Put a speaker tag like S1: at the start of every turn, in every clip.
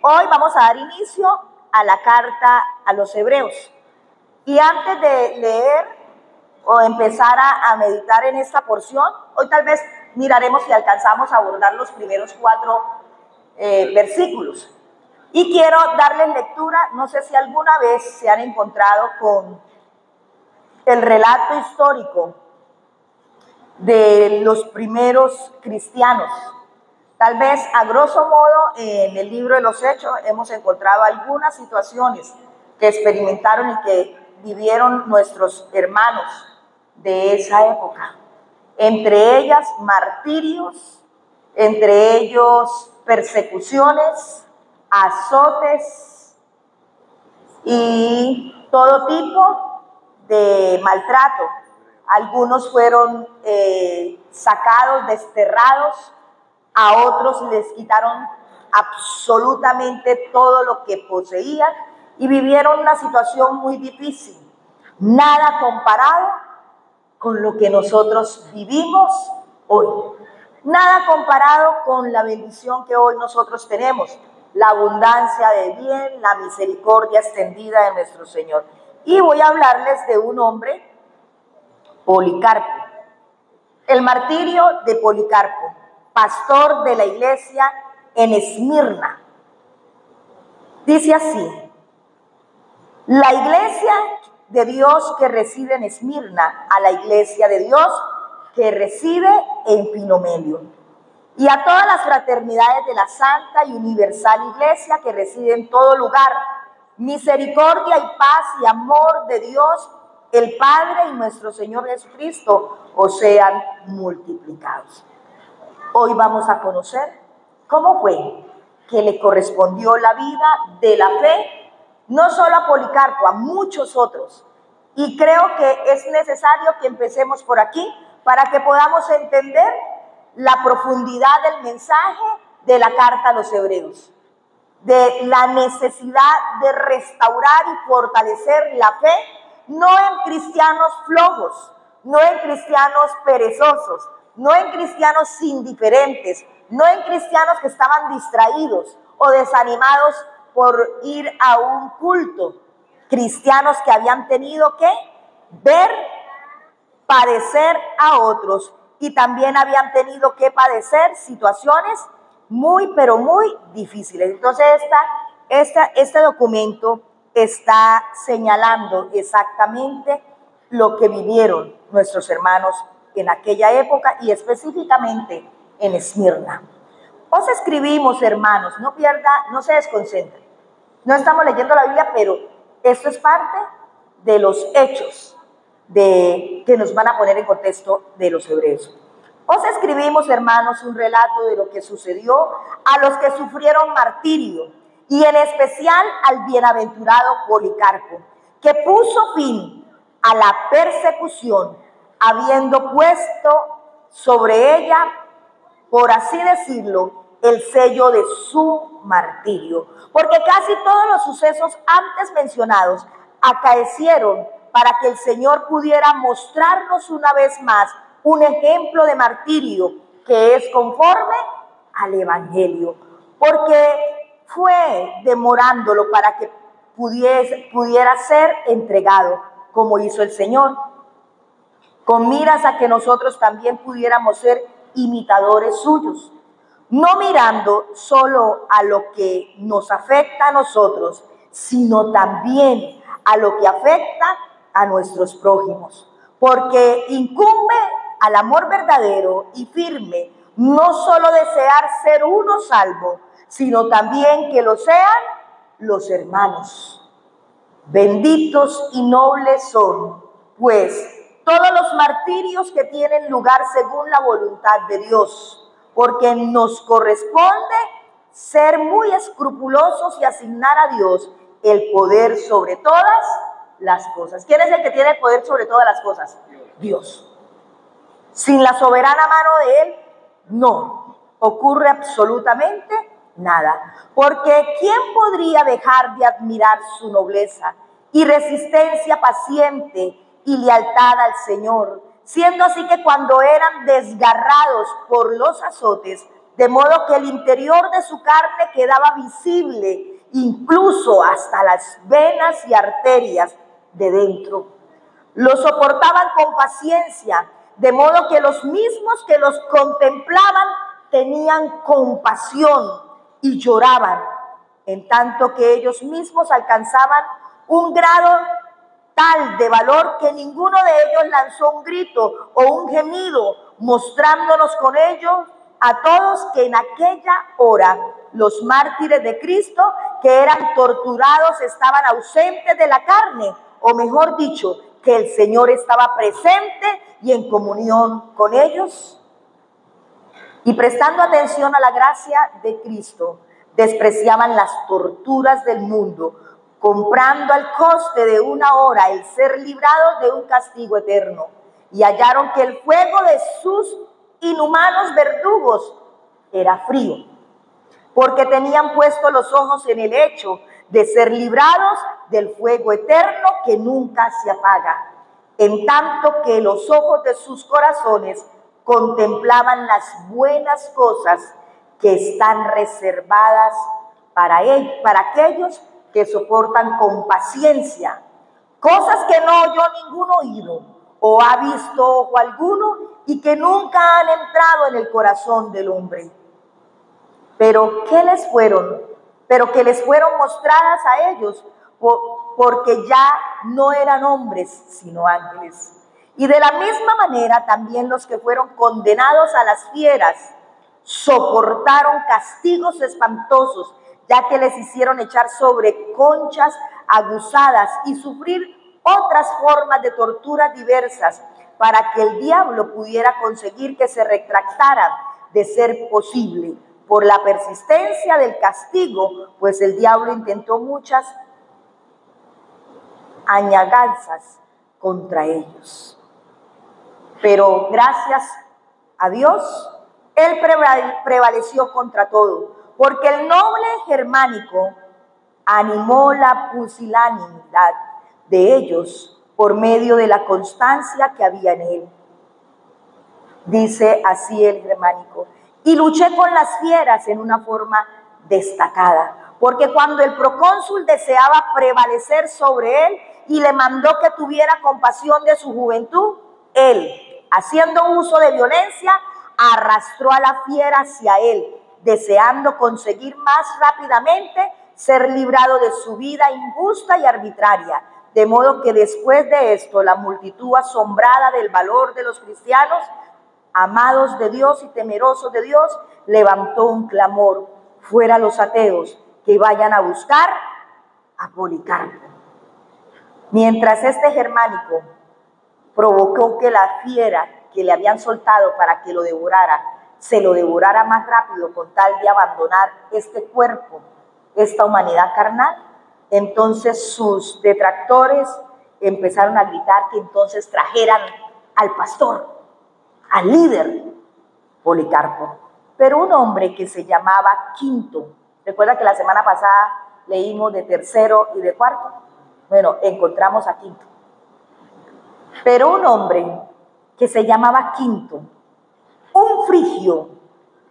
S1: Hoy vamos a dar inicio a la carta a los Hebreos. Y antes de leer o empezar a meditar en esta porción, hoy tal vez miraremos si alcanzamos a abordar los primeros 4 versículos. Y quiero darles lectura, no sé si alguna vez se han encontrado con el relato histórico de los primeros cristianos. Tal vez a grosso modo en el libro de los Hechos hemos encontrado algunas situaciones que experimentaron y que vivieron nuestros hermanos de esa época. Entre ellas martirios, entre ellos persecuciones, azotes y todo tipo de maltrato. Algunos fueron sacados, desterrados, a otros les quitaron absolutamente todo lo que poseían y vivieron una situación muy difícil. Nada comparado con lo que nosotros vivimos hoy. Nada comparado con la bendición que hoy nosotros tenemos, la abundancia de bien, la misericordia extendida de nuestro Señor. Y voy a hablarles de un hombre, Policarpo. El martirio de Policarpo, pastor de la iglesia en Esmirna. Dice así: la iglesia de Dios que reside en Esmirna, a la iglesia de Dios que reside en Finomenio, y a todas las fraternidades de la santa y universal iglesia que reside en todo lugar, misericordia y paz y amor de Dios el Padre y nuestro Señor Jesucristo os sean multiplicados. Hoy vamos a conocer cómo fue que le correspondió la vida de la fe, no solo a Policarpo, a muchos otros. Y creo que es necesario que empecemos por aquí para que podamos entender la profundidad del mensaje de la carta a los Hebreos, de la necesidad de restaurar y fortalecer la fe, no en cristianos flojos, no en cristianos perezosos, no en cristianos indiferentes, no en cristianos que estaban distraídos o desanimados por ir a un culto, cristianos que habían tenido que ver padecer a otros y también habían tenido que situaciones muy, pero muy difíciles. Entonces este documento está señalando exactamente lo que vivieron nuestros hermanos en aquella época y específicamente en Esmirna. Os escribimos, hermanos, no se desconcentren. No estamos leyendo la Biblia, pero esto es parte de los hechos que nos van a poner en contexto de los hebreos. Os escribimos, hermanos, un relato de lo que sucedió a los que sufrieron martirio, y en especial al bienaventurado Policarpo, que puso fin a la persecución, habiendo puesto sobre ella, por así decirlo, el sello de su martirio. Porque casi todos los sucesos antes mencionados acaecieron para que el Señor pudiera mostrarnos una vez más un ejemplo de martirio que es conforme al Evangelio. Porque fue demorándolo para que pudiera ser entregado, como hizo el Señor, con miras a que nosotros también pudiéramos ser imitadores suyos, no mirando solo a lo que nos afecta a nosotros, sino también a lo que afecta a nuestros prójimos, porque incumbe al amor verdadero y firme no solo desear ser uno salvo, sino también que lo sean los hermanos. Benditos y nobles son, pues, todos los martirios que tienen lugar según la voluntad de Dios, porque nos corresponde ser muy escrupulosos y asignar a Dios el poder sobre todas las cosas. ¿Quién es el que tiene el poder sobre todas las cosas? Dios. Sin la soberana mano de Él, no ocurre absolutamente nada. Porque ¿quién podría dejar de admirar su nobleza y resistencia paciente y lealtad al Señor? Siendo así que cuando eran desgarrados por los azotes, de modo que el interior de su carne quedaba visible, incluso hasta las venas y arterias de dentro. Lo soportaban con paciencia, de modo que los mismos que los contemplaban tenían compasión y lloraban, en tanto que ellos mismos alcanzaban un grado tal de valor que ninguno de ellos lanzó un grito o un gemido, mostrándonos con ello a todos que en aquella hora los mártires de Cristo que eran torturados estaban ausentes de la carne, o mejor dicho, que el Señor estaba presente y en comunión con ellos. Y prestando atención a la gracia de Cristo, despreciaban las torturas del mundo, comprando al coste de una hora el ser librados de un castigo eterno. Y hallaron que el fuego de sus inhumanos verdugos era frío, porque tenían puestos los ojos en el hecho de ser librados del fuego eterno que nunca se apaga, en tanto que los ojos de sus corazones contemplaban las buenas cosas que están reservadas para aquellos que soportan con paciencia, cosas que no oyó ningún oído o ha visto ojo alguno y que nunca han entrado en el corazón del hombre. Pero que les fueron mostradas a ellos, porque ya no eran hombres, sino ángeles. Y de la misma manera también los que fueron condenados a las fieras soportaron castigos espantosos, ya que les hicieron echar sobre conchas aguzadas y sufrir otras formas de torturas diversas, para que el diablo pudiera conseguir que se retractaran de ser posible por la persistencia del castigo, pues el diablo intentó muchas añaganzas contra ellos. Pero gracias a Dios, él prevaleció contra todo, porque el noble germánico animó la pusilanimidad de ellos por medio de la constancia que había en él. Dice así el germánico: y luché con las fieras en una forma destacada, porque cuando el procónsul deseaba prevalecer sobre él y le mandó que tuviera compasión de su juventud, él, haciendo uso de violencia, arrastró a la fiera hacia él, deseando conseguir más rápidamente ser librado de su vida injusta y arbitraria. De modo que después de esto, la multitud, asombrada del valor de los cristianos, amados de Dios y temerosos de Dios, levantó un clamor: fuera los ateos, que vayan a buscar a Policarpo. Mientras este germánico provocó que la fiera que le habían soltado para que lo devorara, se lo devorara más rápido con tal de abandonar este cuerpo, esta humanidad carnal, entonces sus detractores empezaron a gritar que entonces trajeran al pastor, al líder Policarpo. Pero un hombre que se llamaba Quinto, recuerda que la semana pasada leímos de tercero y de cuarto, bueno, encontramos a Quinto. Pero un hombre que se llamaba Quinto, un frigio,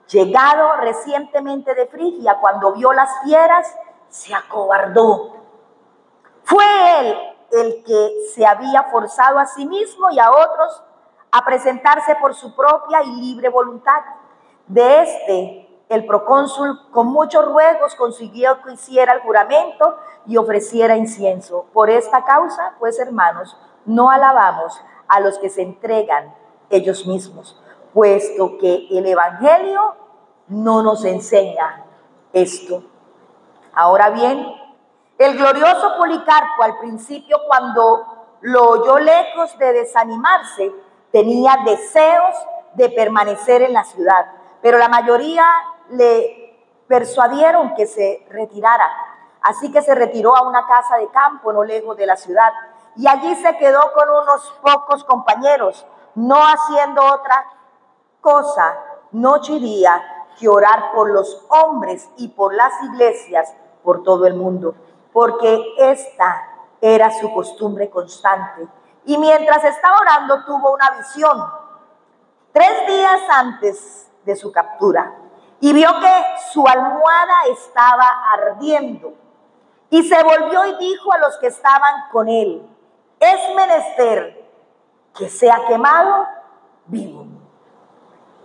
S1: llegado recientemente de Frigia, cuando vio las fieras, se acobardó. Fue él el que se había forzado a sí mismo y a otros a presentarse por su propia y libre voluntad. De el procónsul con muchos ruegos consiguió que hiciera el juramento y ofreciera incienso. Por esta causa, pues, hermanos, no alabamos a los que se entregan ellos mismos, puesto que el Evangelio no nos enseña esto. Ahora bien, el glorioso Policarpo, al principio, cuando lo oyó, lejos de desanimarse, tenía deseos de permanecer en la ciudad, pero la mayoría le persuadieron que se retirara. Así que se retiró a una casa de campo no lejos de la ciudad, y allí se quedó con unos pocos compañeros, no haciendo otra cosa noche y día que orar por los hombres y por las iglesias por todo el mundo, porque esta era su costumbre constante. Y mientras estaba orando, tuvo una visión 3 días antes de su captura. y vio que su almohada estaba ardiendo. Y se volvió y dijo a los que estaban con él: es menester que sea quemado vivo.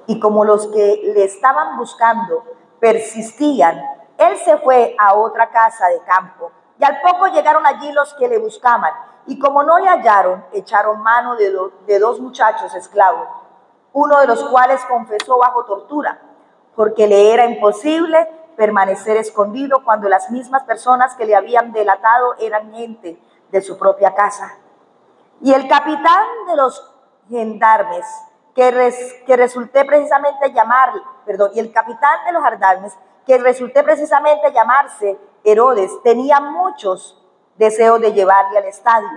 S1: Y como los que le estaban buscando persistían, él se fue a otra casa de campo. Y al poco llegaron allí los que le buscaban. Y como no le hallaron, echaron mano de dos muchachos esclavos, uno de los cuales confesó bajo tortura, porque le era imposible permanecer escondido cuando las mismas personas que le habían delatado eran gente de su propia casa. Y el capitán de los gendarmes, que resulté precisamente llamarse Herodes, tenía muchos deseos de llevarle al estadio.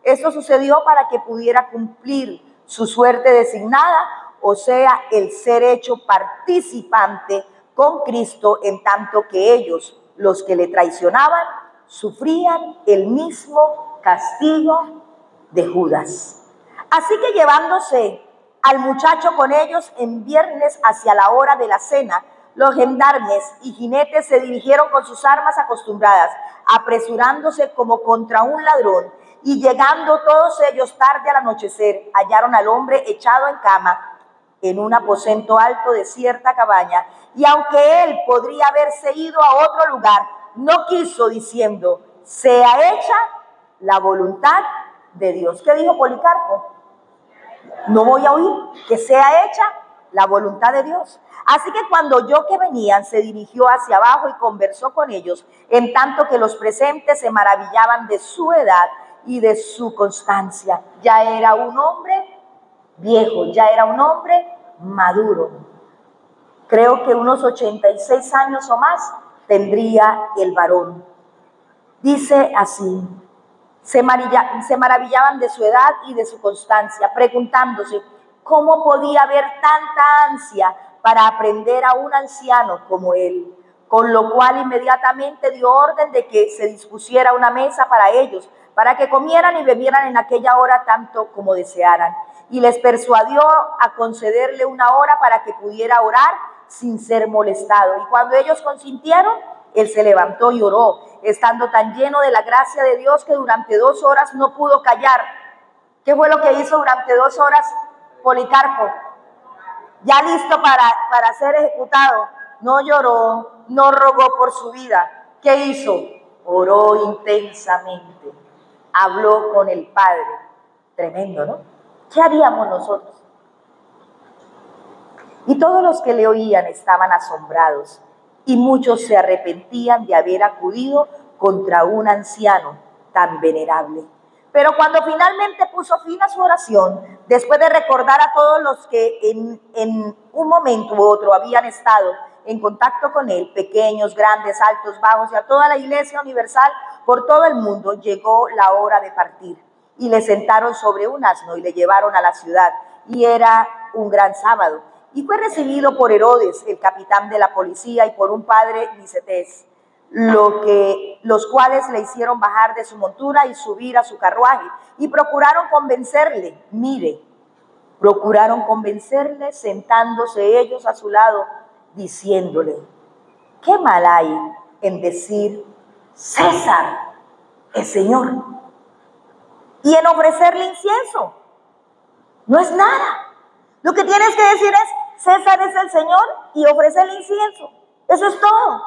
S1: Esto sucedió para que pudiera cumplir su suerte designada, o sea, el ser hecho participante con Cristo, en tanto que ellos, los que le traicionaban, sufrían el mismo castigo de Judas. Así que llevándose al muchacho con ellos en viernes hacia la hora de la cena, los gendarmes y jinetes se dirigieron con sus armas acostumbradas, apresurándose como contra un ladrón, y llegando todos ellos tarde al anochecer, hallaron al hombre echado en cama en un aposento alto de cierta cabaña, y aunque él podría haberse ido a otro lugar, no quiso, diciendo: sea hecha la voluntad de Dios. ¿Qué dijo Policarpo? No voy a oír, que sea hecha la voluntad de Dios. Así que cuando oyó que venían, se dirigió hacia abajo y conversó con ellos, en tanto que los presentes se maravillaban de su edad y de su constancia. Ya era un hombre viejo, ya era un hombre maduro. Creo que unos 86 años o más tendría el varón. Dice así: se maravillaban de su edad y de su constancia, preguntándose cómo podía haber tanta ansia para aprender a un anciano como él. Con lo cual inmediatamente dio orden de que se dispusiera una mesa para ellos, para que comieran y bebieran en aquella hora tanto como desearan. Y les persuadió a concederle una hora para que pudiera orar sin ser molestado. Y cuando ellos consintieron, él se levantó y oró, estando tan lleno de la gracia de Dios que durante 2 horas no pudo callar. ¿Qué fue lo que hizo durante 2 horas Policarpo? Ya listo para ser ejecutado. No lloró, no rogó por su vida. ¿Qué hizo? Oró intensamente. Habló con el Padre. Tremendo, ¿no? ¿Qué haríamos nosotros? Y todos los que le oían estaban asombrados, y muchos se arrepentían de haber acudido contra un anciano tan venerable. Pero cuando finalmente puso fin a su oración, después de recordar a todos los que en un momento u otro habían estado en contacto con él, pequeños, grandes, altos, bajos, y a toda la Iglesia universal por todo el mundo, llegó la hora de partir. Y le sentaron sobre un asno y le llevaron a la ciudad. Y era un gran sábado. Y fue recibido por Herodes, el capitán de la policía, y por un padre Nicetés, los cuales le hicieron bajar de su montura y subir a su carruaje, y procuraron convencerle, sentándose ellos a su lado, diciéndole: ¿qué mal hay en decir César es Señor? Y en ofrecerle incienso. No es nada. Lo que tienes que decir es: César es el Señor, y ofrecerle incienso. Eso es todo.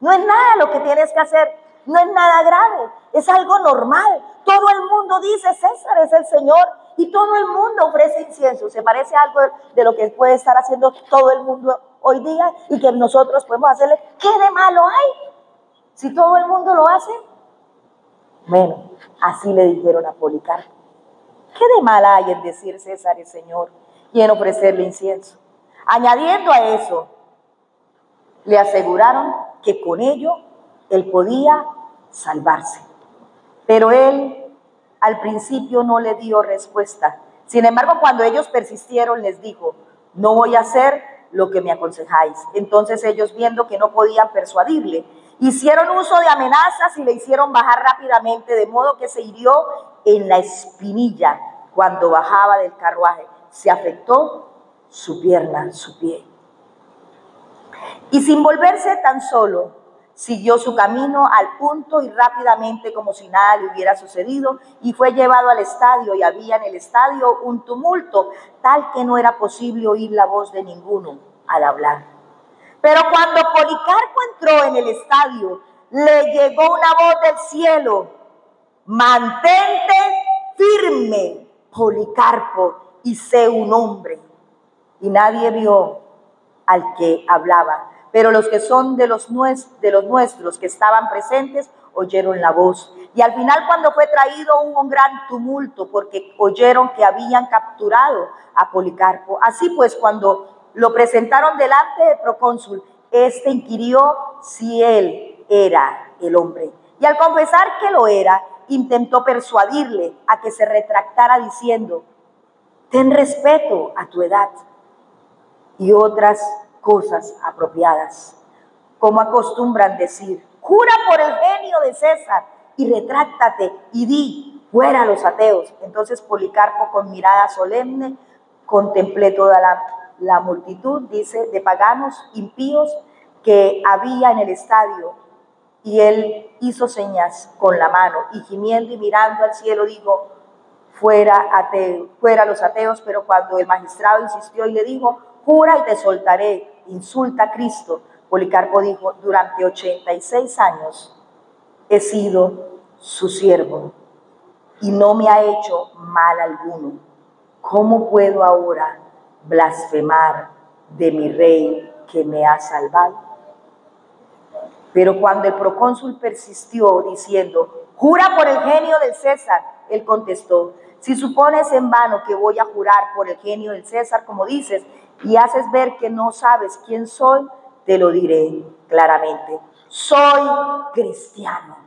S1: No es nada lo que tienes que hacer. No es nada grave. Es algo normal. Todo el mundo dice: César es el Señor, y todo el mundo ofrece incienso. ¿Se parece a algo de lo que puede estar haciendo todo el mundo hoy día y que nosotros podemos hacerle? ¿Qué de malo hay? Si todo el mundo lo hace. Bueno, así le dijeron a Policarpo. ¿Qué de mal hay en decir César es Señor y en ofrecerle incienso? Añadiendo a eso, le aseguraron que con ello él podía salvarse. Pero él al principio no le dio respuesta. Sin embargo, cuando ellos persistieron, les dijo: no voy a hacer lo que me aconsejáis. Entonces ellos, viendo que no podían persuadirle, hicieron uso de amenazas y le hicieron bajar rápidamente, de modo que se hirió en la espinilla cuando bajaba del carruaje. Se afectó su pierna, su pie. Y sin volverse tan solo, siguió su camino al punto y rápidamente, como si nada le hubiera sucedido, y fue llevado al estadio, y había en el estadio un tumulto, tal que no era posible oír la voz de ninguno al hablar. Pero cuando Policarpo entró en el estadio, le llegó una voz del cielo: mantente firme, Policarpo, y sé un hombre. Y nadie vio al que hablaba, pero los que son de los nuestros que estaban presentes oyeron la voz. Y al final, cuando fue traído, hubo un gran tumulto, porque oyeron que habían capturado a Policarpo. Así pues, cuando lo presentaron delante del procónsul, este inquirió si él era el hombre. Y al confesar que lo era, intentó persuadirle a que se retractara diciendo: ten respeto a tu edad, y otras cosas apropiadas, como acostumbran decir: jura por el genio de César y retráctate y di fuera a los ateos. Entonces Policarpo, con mirada solemne, contemplé toda la multitud, dice, de paganos impíos que había en el estadio, y él hizo señas con la mano, y gimiendo y mirando al cielo dijo: fuera los ateos. Pero cuando el magistrado insistió y le dijo: jura y te soltaré, insulta a Cristo, Policarpo dijo: durante 86 años he sido su siervo y no me ha hecho mal alguno. ¿Cómo puedo ahora blasfemar de mi rey que me ha salvado? Pero cuando el procónsul persistió diciendo: jura por el genio del César, él contestó: si supones en vano que voy a jurar por el genio del César, como dices, y haces ver que no sabes quién soy, te lo diré claramente: soy cristiano.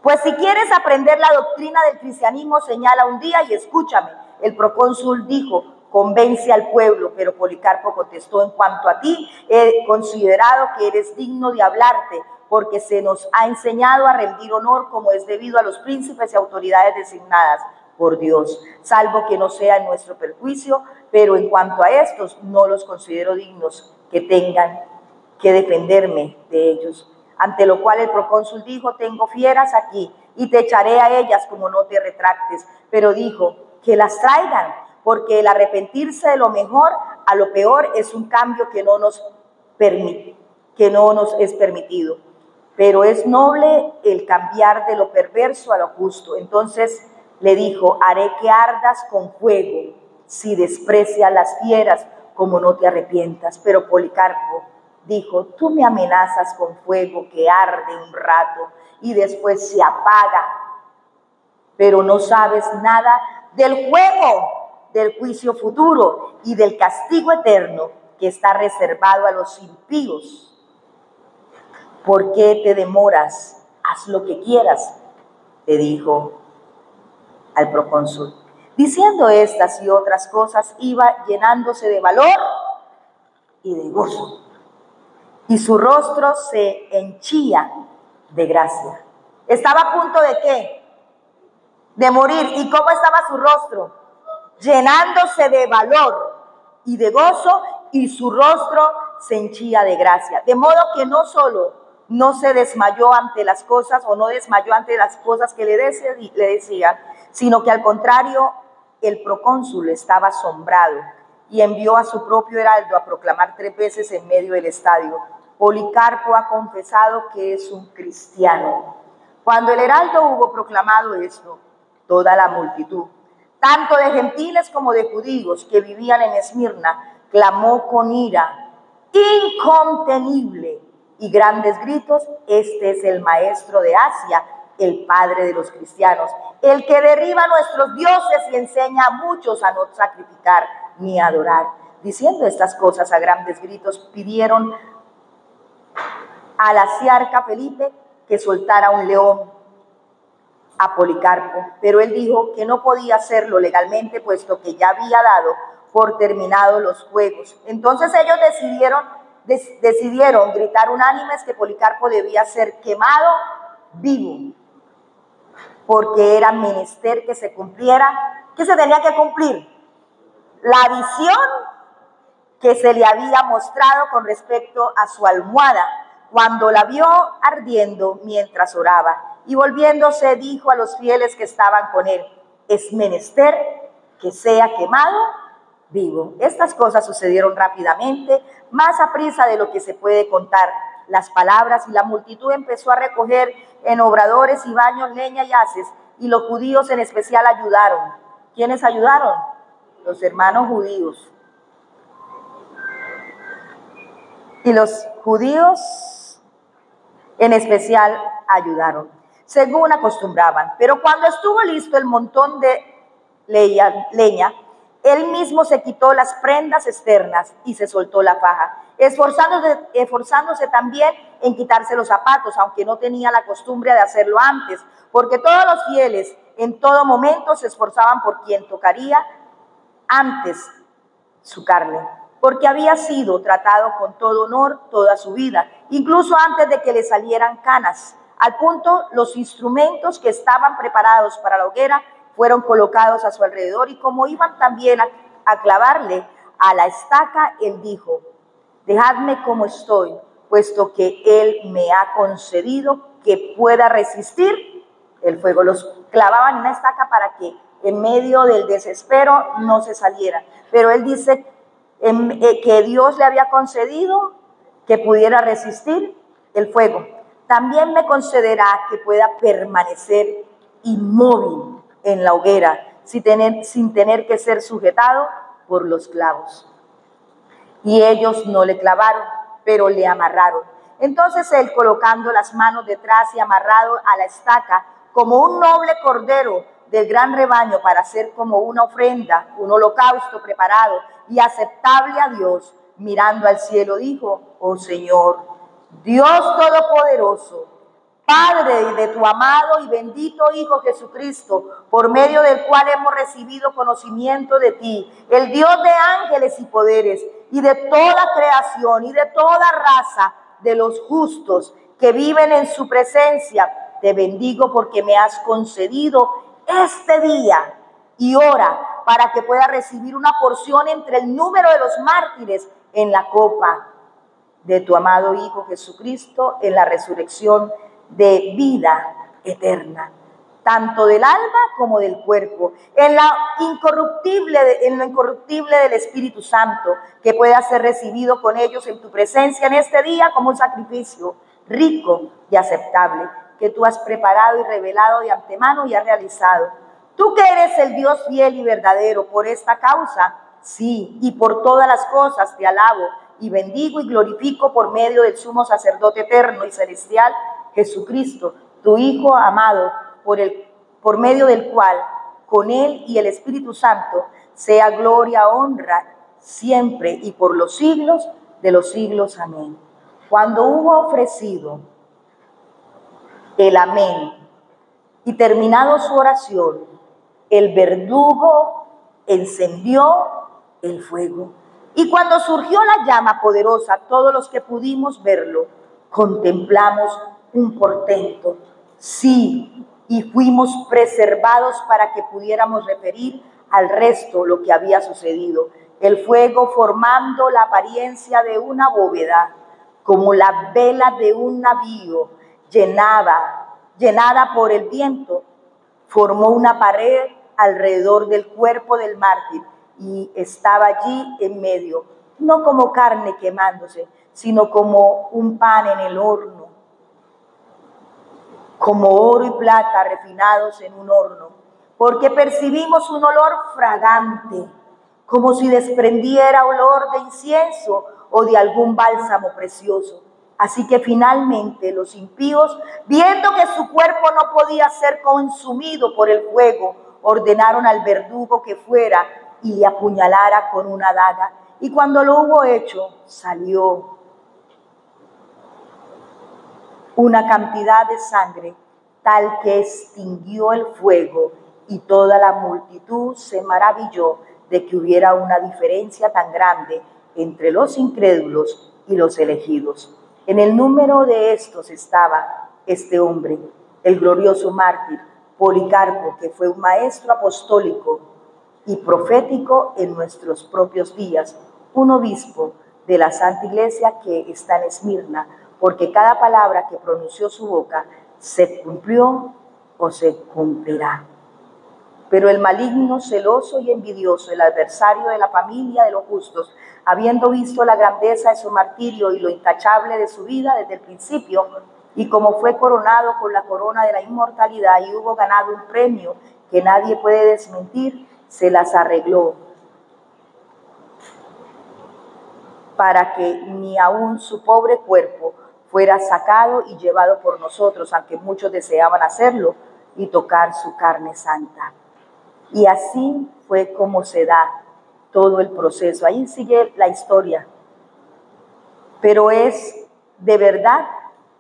S1: Pues si quieres aprender la doctrina del cristianismo, señala un día y escúchame. El procónsul dijo: convence al pueblo. Pero Policarpo contestó: en cuanto a ti, he considerado que eres digno de hablarte, porque se nos ha enseñado a rendir honor como es debido a los príncipes y autoridades designadas por Dios, salvo que no sea en nuestro perjuicio, pero en cuanto a estos, no los considero dignos que tengan que defenderme de ellos. Ante lo cual el procónsul dijo: tengo fieras aquí y te echaré a ellas como no te retractes. Pero dijo: que las traigan, porque el arrepentirse de lo mejor a lo peor es un cambio que no nos es permitido. Pero es noble el cambiar de lo perverso a lo justo. Entonces le dijo: haré que ardas con fuego si desprecias las fieras como no te arrepientas. Pero Policarpo dijo: tú me amenazas con fuego que arde un rato y después se apaga, pero no sabes nada del fuego del juicio futuro y del castigo eterno que está reservado a los impíos. ¿Por qué te demoras? Haz lo que quieras, le dijo al procónsul. Diciendo estas y otras cosas, iba llenándose de valor y de gozo, y su rostro se henchía de gracia. ¿Estaba a punto de qué? De morir. ¿Y cómo estaba su rostro? Llenándose de valor y de gozo, y su rostro se henchía de gracia. De modo que no solo no se desmayó ante las cosas, o no desmayó ante las cosas que le decían, sino que al contrario, el procónsul estaba asombrado y envió a su propio heraldo a proclamar 3 veces en medio del estadio: Policarpo ha confesado que es un cristiano. Cuando el heraldo hubo proclamado esto, toda la multitud, tanto de gentiles como de judíos que vivían en Esmirna, clamó con ira incontenible y grandes gritos: este es el maestro de Asia, el padre de los cristianos, el que derriba nuestros dioses y enseña a muchos a no sacrificar ni adorar. Diciendo estas cosas a grandes gritos, pidieron al asiarca Felipe que soltara un león a Policarpo, pero él dijo que no podía hacerlo legalmente, puesto que ya había dado por terminados los juegos. Entonces ellos decidieron gritar unánimes que Policarpo debía ser quemado vivo, porque era menester que se cumpliera. ¿Qué se tenía que cumplir? La visión que se le había mostrado con respecto a su almohada, cuando la vio ardiendo mientras oraba. Y volviéndose dijo a los fieles que estaban con él: es menester que sea quemado vivo. Estas cosas sucedieron rápidamente, más aprisa de lo que se puede contar las palabras, y la multitud empezó a recoger en obradores y baños leña y haces, y los judíos en especial ayudaron. ¿Quiénes ayudaron? Los hermanos judíos. Y los judíos en especial ayudaron, según acostumbraban. Pero cuando estuvo listo el montón de leña, él mismo se quitó las prendas externas y se soltó la faja, esforzándose también en quitarse los zapatos, aunque no tenía la costumbre de hacerlo antes, porque todos los fieles en todo momento se esforzaban por quien tocaría antes su carne, porque había sido tratado con todo honor toda su vida, incluso antes de que le salieran canas. Al punto, los instrumentos que estaban preparados para la hoguera fueron colocados a su alrededor, y como iban también a clavarle a la estaca, él dijo: dejadme como estoy, puesto que él me ha concedido que pueda resistir el fuego. Los clavaban en una estaca para que en medio del desespero no se salieran, pero él dice que Dios le había concedido que pudiera resistir el fuego. También me concederá que pueda permanecer inmóvil en la hoguera, sin tener que ser sujetado por los clavos. Y ellos no le clavaron, pero le amarraron. Entonces él, colocando las manos detrás y amarrado a la estaca, como un noble cordero del gran rebaño, para hacer como una ofrenda, un holocausto preparado y aceptable a Dios, mirando al cielo, dijo: oh Señor, Dios Todopoderoso, Padre de tu amado y bendito Hijo Jesucristo, por medio del cual hemos recibido conocimiento de ti, el Dios de ángeles y poderes, y de toda creación y de toda raza de los justos que viven en su presencia, te bendigo porque me has concedido este día y hora para que pueda recibir una porción entre el número de los mártires en la copa de tu amado Hijo Jesucristo, en la resurrección de vida eterna, tanto del alma como del cuerpo, en lo incorruptible del Espíritu Santo, que pueda ser recibido con ellos en tu presencia en este día como un sacrificio rico y aceptable, que tú has preparado y revelado de antemano y has realizado. Tú que eres el Dios fiel y verdadero, por esta causa, sí, y por todas las cosas te alabo y bendigo y glorifico por medio del sumo sacerdote eterno y celestial, Jesucristo, tu Hijo amado, por medio del cual, con él y el Espíritu Santo, sea gloria, honra, siempre y por los siglos de los siglos. Amén. Cuando hubo ofrecido el amén y terminado su oración, el verdugo encendió el fuego. Y cuando surgió la llama poderosa, todos los que pudimos verlo, contemplamos un portento. Sí, y fuimos preservados para que pudiéramos referir al resto lo que había sucedido. El fuego, formando la apariencia de una bóveda, como la vela de un navío llenada por el viento, formó una pared alrededor del cuerpo del mártir y estaba allí en medio, no como carne quemándose, sino como un pan en el horno, como oro y plata refinados en un horno, porque percibimos un olor fragante, como si desprendiera olor de incienso o de algún bálsamo precioso. Así que finalmente los impíos, viendo que su cuerpo no podía ser consumido por el fuego, ordenaron al verdugo que fuera y le apuñalara con una daga. Y cuando lo hubo hecho, salió una cantidad de sangre tal que extinguió el fuego, y toda la multitud se maravilló de que hubiera una diferencia tan grande entre los incrédulos y los elegidos. En el número de estos estaba este hombre, el glorioso mártir Policarpo, que fue un maestro apostólico y profético en nuestros propios días, un obispo de la Santa Iglesia que está en Esmirna, porque cada palabra que pronunció su boca se cumplió o se cumplirá. Pero el maligno, celoso y envidioso, el adversario de la familia de los justos, habiendo visto la grandeza de su martirio y lo intachable de su vida desde el principio, y como fue coronado con la corona de la inmortalidad y hubo ganado un premio que nadie puede desmentir, se las arregló para que ni aun su pobre cuerpo fuera sacado y llevado por nosotros, aunque muchos deseaban hacerlo y tocar su carne santa. Y así fue como se da todo el proceso. Ahí sigue la historia. Pero es de verdad,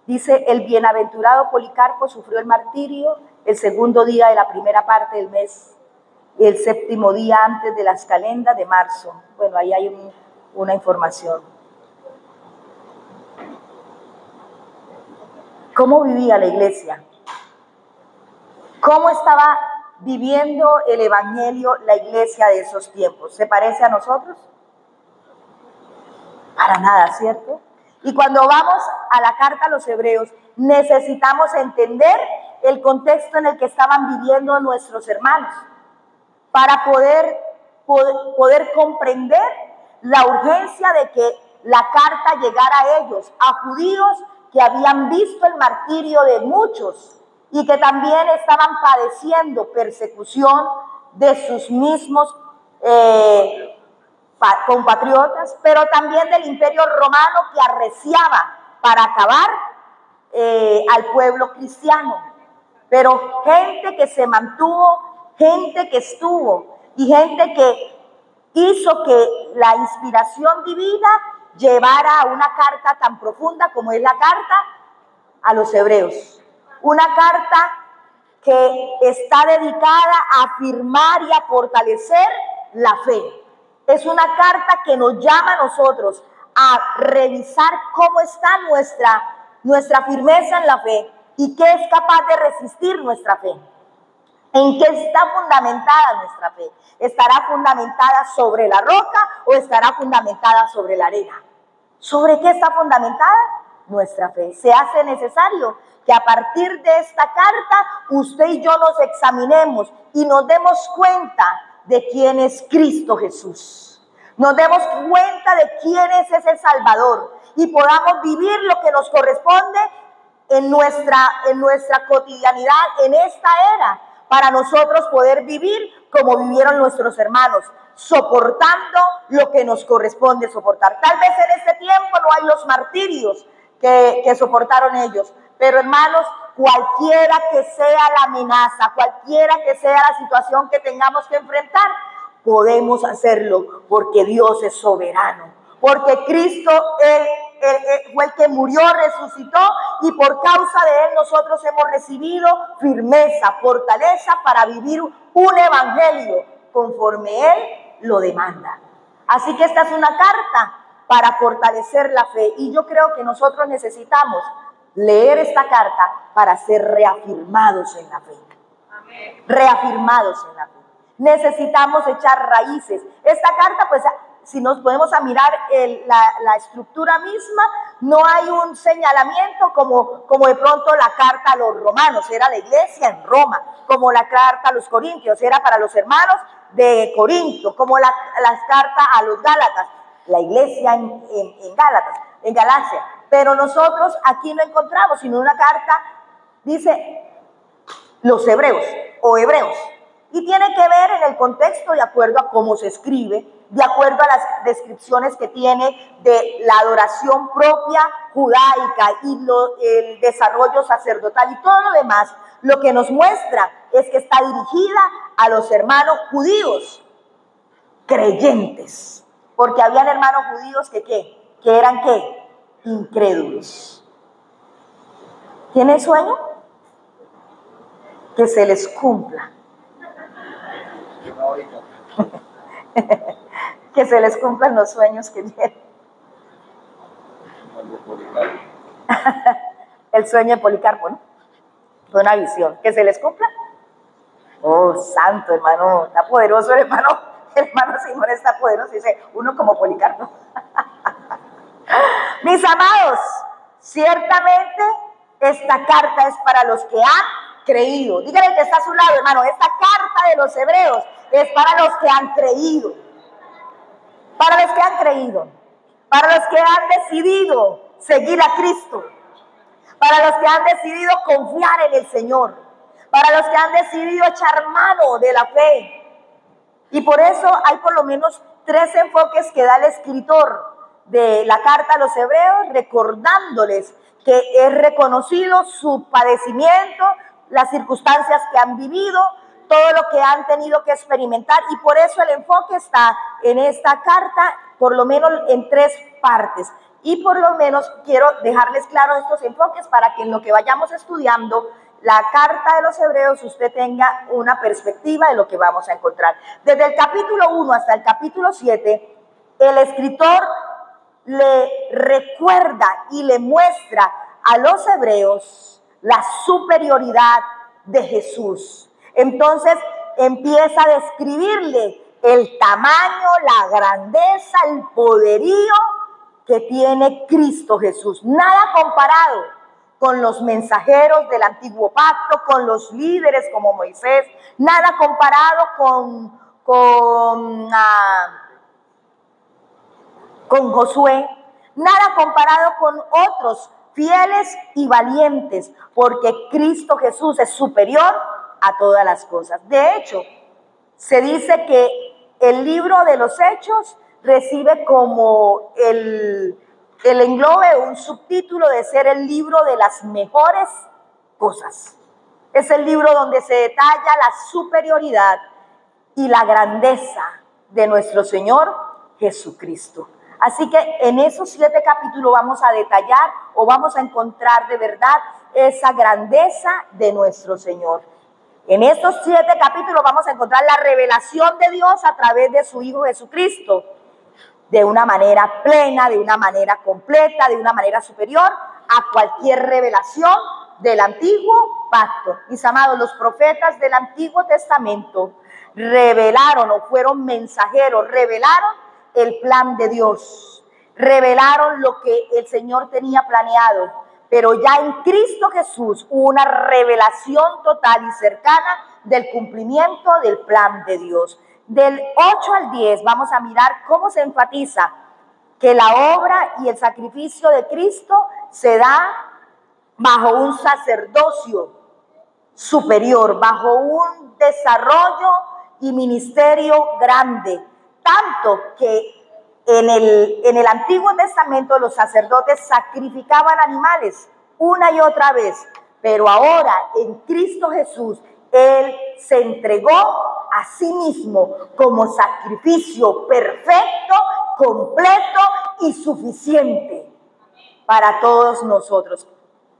S1: dice, el bienaventurado Policarpo sufrió el martirio el segundo día de la primera parte del mes, el séptimo día antes de las calendas de marzo. Bueno, ahí hay una información. ¿Cómo vivía la iglesia? ¿Cómo estaba viviendo el evangelio la iglesia de esos tiempos? ¿Se parece a nosotros? Para nada, ¿cierto? Y cuando vamos a la carta a los hebreos, necesitamos entender el contexto en el que estaban viviendo nuestros hermanos para poder comprender la urgencia de que la carta llegara a ellos, a judíos que habían visto el martirio de muchos y que también estaban padeciendo persecución de sus mismos compatriotas, pero también del imperio romano que arreciaba para acabar al pueblo cristiano. Pero gente que se mantuvo, gente que estuvo y gente que hizo que la inspiración divina llevara a una carta tan profunda como es la carta a los hebreos. Una carta que está dedicada a afirmar y a fortalecer la fe. Es una carta que nos llama a nosotros a revisar cómo está nuestra firmeza en la fe y qué es capaz de resistir nuestra fe. ¿En qué está fundamentada nuestra fe? ¿Estará fundamentada sobre la roca o estará fundamentada sobre la arena? ¿Sobre qué está fundamentada? Nuestra fe. Se hace necesario que a partir de esta carta usted y yo nos examinemos y nos demos cuenta de quién es Cristo Jesús. Nos demos cuenta de quién es ese Salvador y podamos vivir lo que nos corresponde en nuestra cotidianidad, en esta era, para nosotros poder vivir como vivieron nuestros hermanos, soportando lo que nos corresponde soportar. Tal vez en este tiempo no hay los martirios que soportaron ellos, pero hermanos, cualquiera que sea la amenaza, cualquiera que sea la situación que tengamos que enfrentar, podemos hacerlo porque Dios es soberano, porque Cristo fue el que murió, resucitó y por causa de Él nosotros hemos recibido firmeza, fortaleza para vivir un evangelio conforme Él lo demanda. Así que esta es una carta para fortalecer la fe y yo creo que nosotros necesitamos leer esta carta para ser reafirmados en la fe. Amén. Reafirmados en la fe. Necesitamos echar raíces. Esta carta, pues, si nos podemos a mirar la estructura misma, no hay un señalamiento como de pronto la carta a los romanos, era la iglesia en Roma, como la carta a los corintios, era para los hermanos de Corinto, como la carta a los gálatas, la iglesia en Galacia. Pero nosotros aquí no encontramos sino una carta, dice los hebreos o hebreos, y tiene que ver en el contexto de acuerdo a cómo se escribe, de acuerdo a las descripciones que tiene de la adoración propia judaica y el desarrollo sacerdotal y todo lo demás. Lo que nos muestra es que está dirigida a los hermanos judíos creyentes, porque habían hermanos judíos que eran ¿qué? Incrédulos. ¿Tienen sueño? Que se les cumpla. Que se les cumplan los sueños que tienen. El sueño de Policarpo, ¿no? Fue una visión. Que se les cumpla. Oh, santo hermano, está poderoso el hermano El hermano Simón está poderoso, dice, uno como Policarpo. Mis amados, ciertamente esta carta es para los que han creído. Dígale que está a su lado, hermano, esta carta de los hebreos es para los que han creído. Para los que han creído. Para los que han decidido seguir a Cristo. Para los que han decidido confiar en el Señor. Para los que han decidido echar mano de la fe. Y por eso hay por lo menos 3 enfoques que da el escritor de la carta a los hebreos, recordándoles que es reconocido su padecimiento, las circunstancias que han vivido, todo lo que han tenido que experimentar, y por eso el enfoque está en esta carta, por lo menos en 3 partes. Y por lo menos quiero dejarles claros estos enfoques para que en lo que vayamos estudiando la carta de los hebreos usted tenga una perspectiva de lo que vamos a encontrar. Desde el capítulo 1 hasta el capítulo 7, el escritor le recuerda y le muestra a los hebreos la superioridad de Jesús. Entonces empieza a describirle el tamaño, la grandeza, el poderío que tiene Cristo Jesús. Nada comparado con los mensajeros del antiguo pacto, con los líderes como Moisés, nada comparado con Josué, nada comparado con otros fieles y valientes, porque Cristo Jesús es superior a todas las cosas. De hecho, se dice que el libro de los Hechos recibe como el englobe, un subtítulo de ser el libro de las mejores cosas. Es el libro donde se detalla la superioridad y la grandeza de nuestro Señor Jesucristo. Así que en esos 7 capítulos vamos a detallar o vamos a encontrar de verdad esa grandeza de nuestro Señor. En estos 7 capítulos vamos a encontrar la revelación de Dios a través de su Hijo Jesucristo, de una manera plena, de una manera completa, de una manera superior a cualquier revelación del antiguo pacto. Mis amados, los profetas del Antiguo Testamento revelaron o fueron mensajeros, revelaron el plan de Dios, revelaron lo que el Señor tenía planeado, pero ya en Cristo Jesús hubo una revelación total y cercana del cumplimiento del plan de Dios. Del 8 al 10 vamos a mirar cómo se enfatiza que la obra y el sacrificio de Cristo se da bajo un sacerdocio superior, bajo un desarrollo y ministerio grande, tanto que en el Antiguo Testamento los sacerdotes sacrificaban animales una y otra vez, pero ahora en Cristo Jesús Él se entregó a sí mismo como sacrificio perfecto, completo y suficiente para todos nosotros.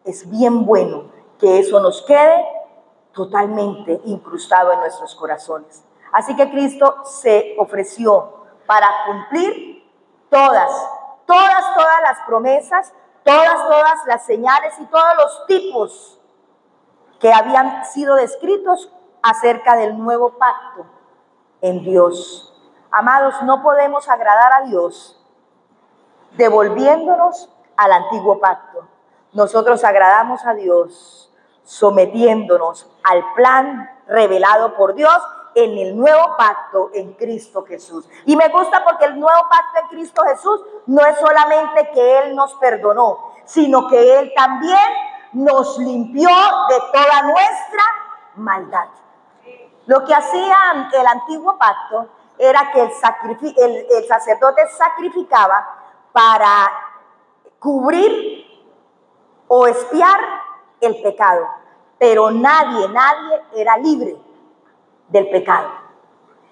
S1: Es bien bueno que eso nos quede totalmente incrustado en nuestros corazones. Así que Cristo se ofreció para cumplir todas las promesas, todas las señales y todos los tipos que habían sido descritos acerca del nuevo pacto en Dios. Amados, no podemos agradar a Dios devolviéndonos al antiguo pacto. Nosotros agradamos a Dios sometiéndonos al plan revelado por Dios en el nuevo pacto en Cristo Jesús. Y me gusta porque el nuevo pacto en Cristo Jesús no es solamente que Él nos perdonó, sino que Él también nos limpió de toda nuestra maldad. Lo que hacía el antiguo pacto era que el sacerdote sacrificaba para cubrir o expiar el pecado, pero nadie era libre del pecado.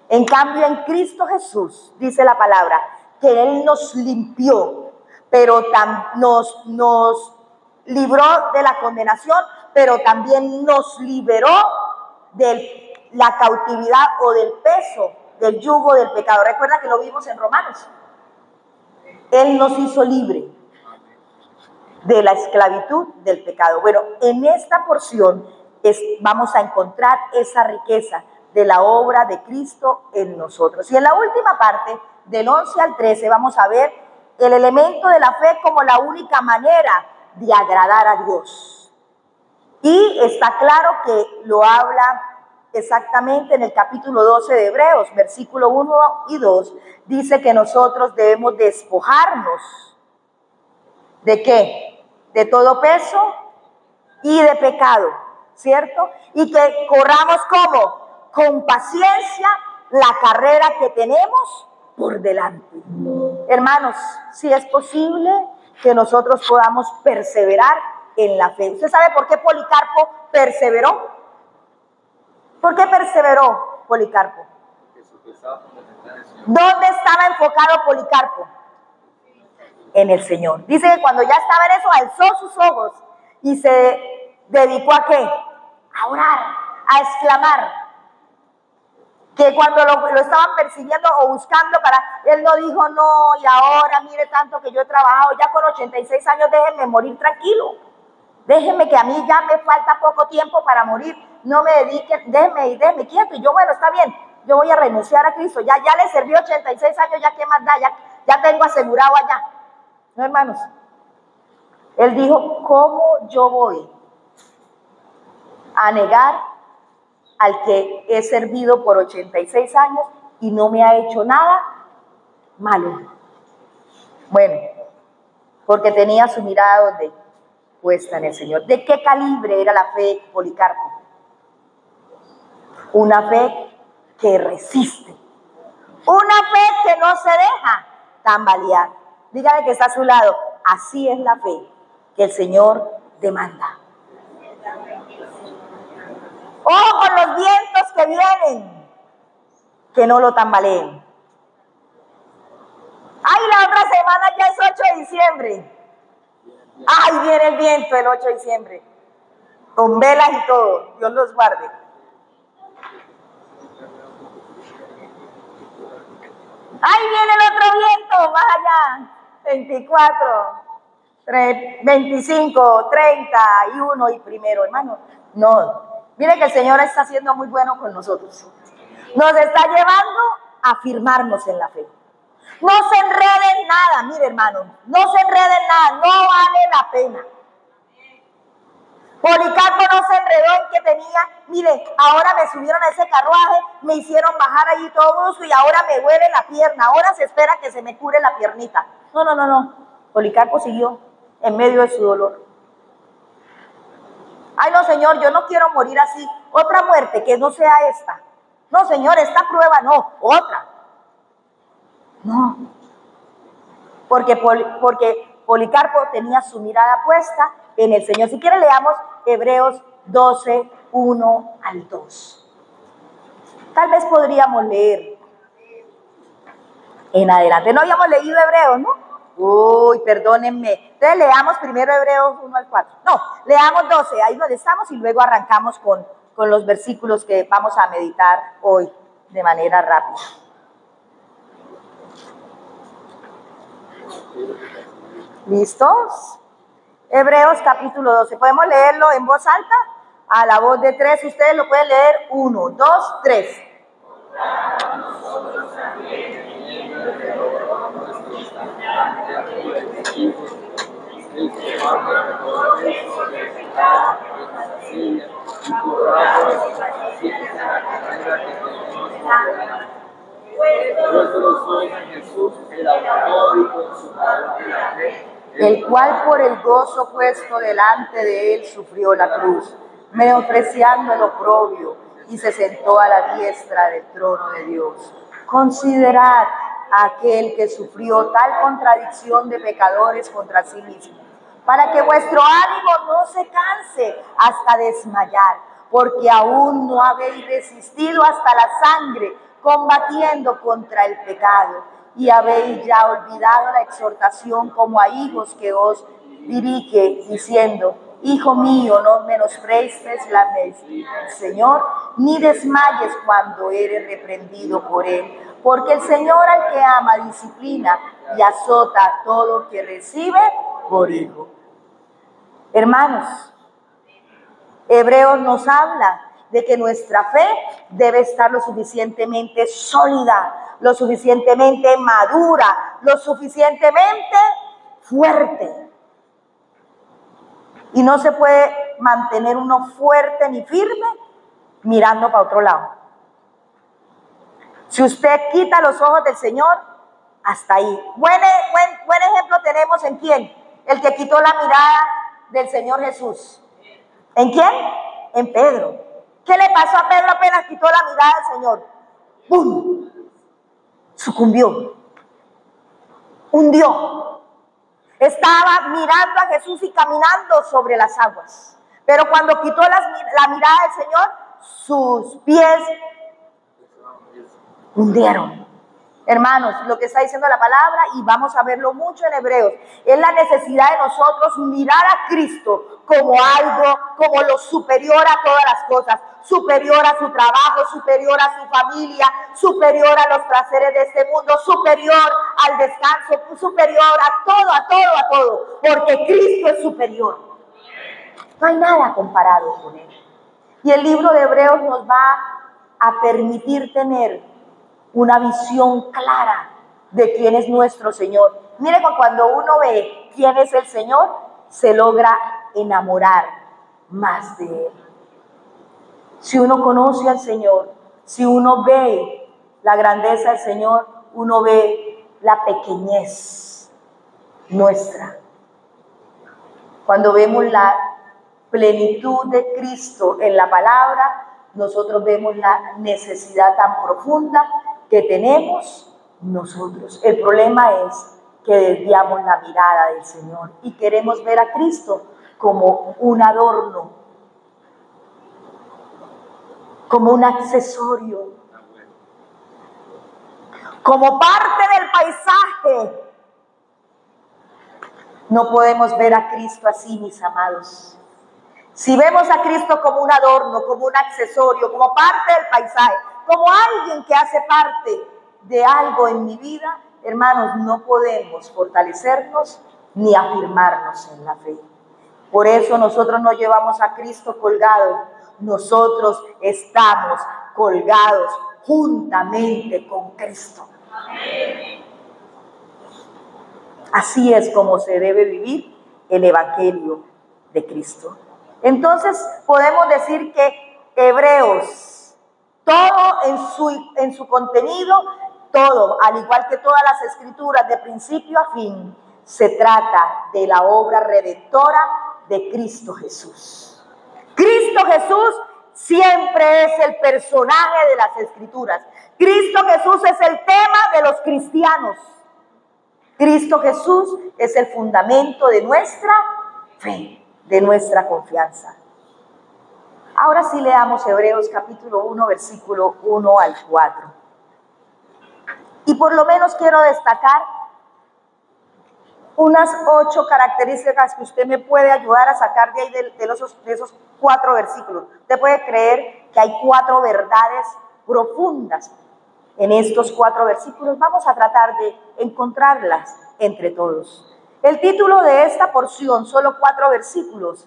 S1: En cambio, en Cristo Jesús, dice la palabra, que Él nos limpió, pero nos libró de la condenación, pero también nos liberó de la cautividad o del peso, del yugo del pecado. Recuerda que lo vimos en Romanos. Él nos hizo libre de la esclavitud del pecado. Bueno, en esta porción vamos a encontrar esa riqueza de la obra de Cristo en nosotros. Y en la última parte, del 11 al 13, vamos a ver el elemento de la fe como la única manera de agradar a Dios. Y está claro que lo habla exactamente en el capítulo 12 de Hebreos, versículo 1 y 2, dice que nosotros debemos despojarnos ¿de qué? De todo peso y de pecado, ¿cierto? Y que corramos ¿cómo? Con paciencia la carrera que tenemos por delante. Hermanos, si es posible que nosotros podamos perseverar en la fe. ¿Usted sabe por qué Policarpo perseveró? ¿Por qué perseveró Policarpo? ¿Dónde estaba enfocado Policarpo? En el Señor. Dice que cuando ya estaba en eso, alzó sus ojos y se dedicó ¿a qué? A orar, a exclamar. Que cuando lo estaban persiguiendo o buscando él no dijo, no, y ahora mire tanto que yo he trabajado, ya con 86 años déjenme morir tranquilo. Déjenme que a mí ya me falta poco tiempo para morir. No me dediquen, déjenme quieto. Y yo, bueno, está bien, yo voy a renunciar a Cristo. Ya le serví 86 años, ya qué más da, ya tengo asegurado allá. No, hermanos. Él dijo, ¿cómo yo voy a negar al que he servido por 86 años y no me ha hecho nada malo? Bueno, porque tenía su mirada donde puesta en el Señor. ¿De qué calibre era la fe de Policarpo? Una fe que resiste, una fe que no se deja tambalear. Dígale que está a su lado, así es la fe que el Señor demanda. Ojo con los vientos que vienen, que no lo tambaleen. Ay, la otra semana ya es 8 de diciembre. Ay, viene el viento el 8 de diciembre, con velas y todo, Dios los guarde. Ay, viene el otro viento, más allá, 24, 25, 31 y primero, hermano. No, mire que el Señor está siendo muy bueno con nosotros. Nos está llevando a firmarnos en la fe. No se enreden nada, mire hermano, no se enreden nada, no vale la pena. Policarpo no se enredó en que tenía, mire, ahora me subieron a ese carruaje, me hicieron bajar allí todo brusco y ahora me duele la pierna, ahora se espera que se me cure la piernita. No. Policarpo siguió en medio de su dolor. Ay, no, Señor, yo no quiero morir así. Otra muerte que no sea esta. No, Señor, esta prueba no, otra. No, porque Policarpo tenía su mirada puesta en el Señor. Si quiere leamos Hebreos 12, 1 al 2. Tal vez podríamos leer en adelante. No habíamos leído Hebreos, ¿no? Uy, perdónenme. Entonces leamos primero Hebreos 1 al 4. No, leamos 12, ahí donde estamos y luego arrancamos con los versículos que vamos a meditar hoy de manera rápida. ¿Listos? Hebreos capítulo 12. ¿Podemos leerlo en voz alta? A la voz de 3, ustedes lo pueden leer. 1, 2, 3. El cual por el gozo puesto delante de él sufrió la cruz, menospreciando el oprobio, y se sentó a la diestra del trono de Dios. Considerad a aquel que sufrió tal contradicción de pecadores contra sí mismo, para que vuestro ánimo no se canse hasta desmayar, porque aún no habéis resistido hasta la sangre, combatiendo contra el pecado, y habéis ya olvidado la exhortación como a hijos que os dirige, diciendo: Hijo mío, no menosprecies la medicina del Señor, ni desmayes cuando eres reprendido por él, porque el Señor al que ama disciplina y azota a todo que recibe por hijo. Hermanos, Hebreos nos habla de que nuestra fe debe estar lo suficientemente sólida, lo suficientemente madura, lo suficientemente fuerte. Y no se puede mantener uno fuerte ni firme mirando para otro lado. Si usted quita los ojos del Señor, hasta ahí. Buen ejemplo tenemos en quién. El que quitó la mirada del Señor Jesús. ¿En quién? En Pedro. ¿Qué le pasó a Pedro apenas quitó la mirada del Señor? ¡Bum! Sucumbió. Hundió. Estaba mirando a Jesús y caminando sobre las aguas. Pero cuando quitó la mirada del Señor, sus pies hundieron. Hermanos, lo que está diciendo la palabra, y vamos a verlo mucho en Hebreos, es la necesidad de nosotros mirar a Cristo como algo, como lo superior a todas las cosas, superior a su trabajo, superior a su familia, superior a los placeres de este mundo, superior al descanso, superior a todo, porque Cristo es superior. No hay nada comparado con Él. Y el libro de Hebreos nos va a permitir tener una visión clara de quién es nuestro Señor. Miren, cuando uno ve quién es el Señor, se logra enamorar más de Él. Si uno conoce al Señor, si uno ve la grandeza del Señor, uno ve la pequeñez nuestra. Cuando vemos la plenitud de Cristo en la palabra, nosotros vemos la necesidad tan profunda que tenemos nosotros. El problema es que desviamos la mirada del Señor y queremos ver a Cristo como un adorno, como un accesorio, como parte del paisaje. No podemos ver a Cristo así, mis amados. Si vemos a Cristo como un adorno, como un accesorio, como parte del paisaje, como alguien que hace parte de algo en mi vida, hermanos, no podemos fortalecernos ni afirmarnos en la fe. Por eso nosotros no llevamos a Cristo colgado, nosotros estamos colgados juntamente con Cristo. Así es como se debe vivir el Evangelio de Cristo. Entonces podemos decir que Hebreos, todo en su contenido, todo, al igual que todas las escrituras de principio a fin, se trata de la obra redentora de Cristo Jesús. Cristo Jesús siempre es el personaje de las escrituras. Cristo Jesús es el tema de los cristianos. Cristo Jesús es el fundamento de nuestra fe, de nuestra confianza. Ahora sí leamos Hebreos capítulo 1, versículo 1 al 4. Y por lo menos quiero destacar unas 8 características que usted me puede ayudar a sacar de ahí de esos 4 versículos. Usted puede creer que hay 4 verdades profundas en estos 4 versículos. Vamos a tratar de encontrarlas entre todos. El título de esta porción, solo 4 versículos,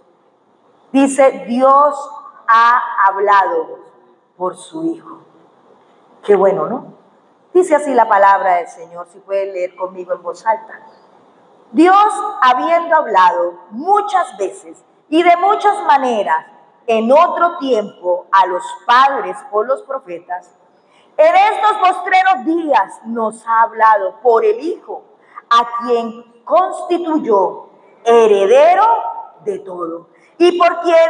S1: dice: Dios ha hablado por su Hijo. Qué bueno, ¿no? Dice así la palabra del Señor, si pueden leer conmigo en voz alta. Dios, habiendo hablado muchas veces y de muchas maneras en otro tiempo a los padres por los profetas, en estos postreros días nos ha hablado por el Hijo, a quien constituyó heredero de todo, y por quien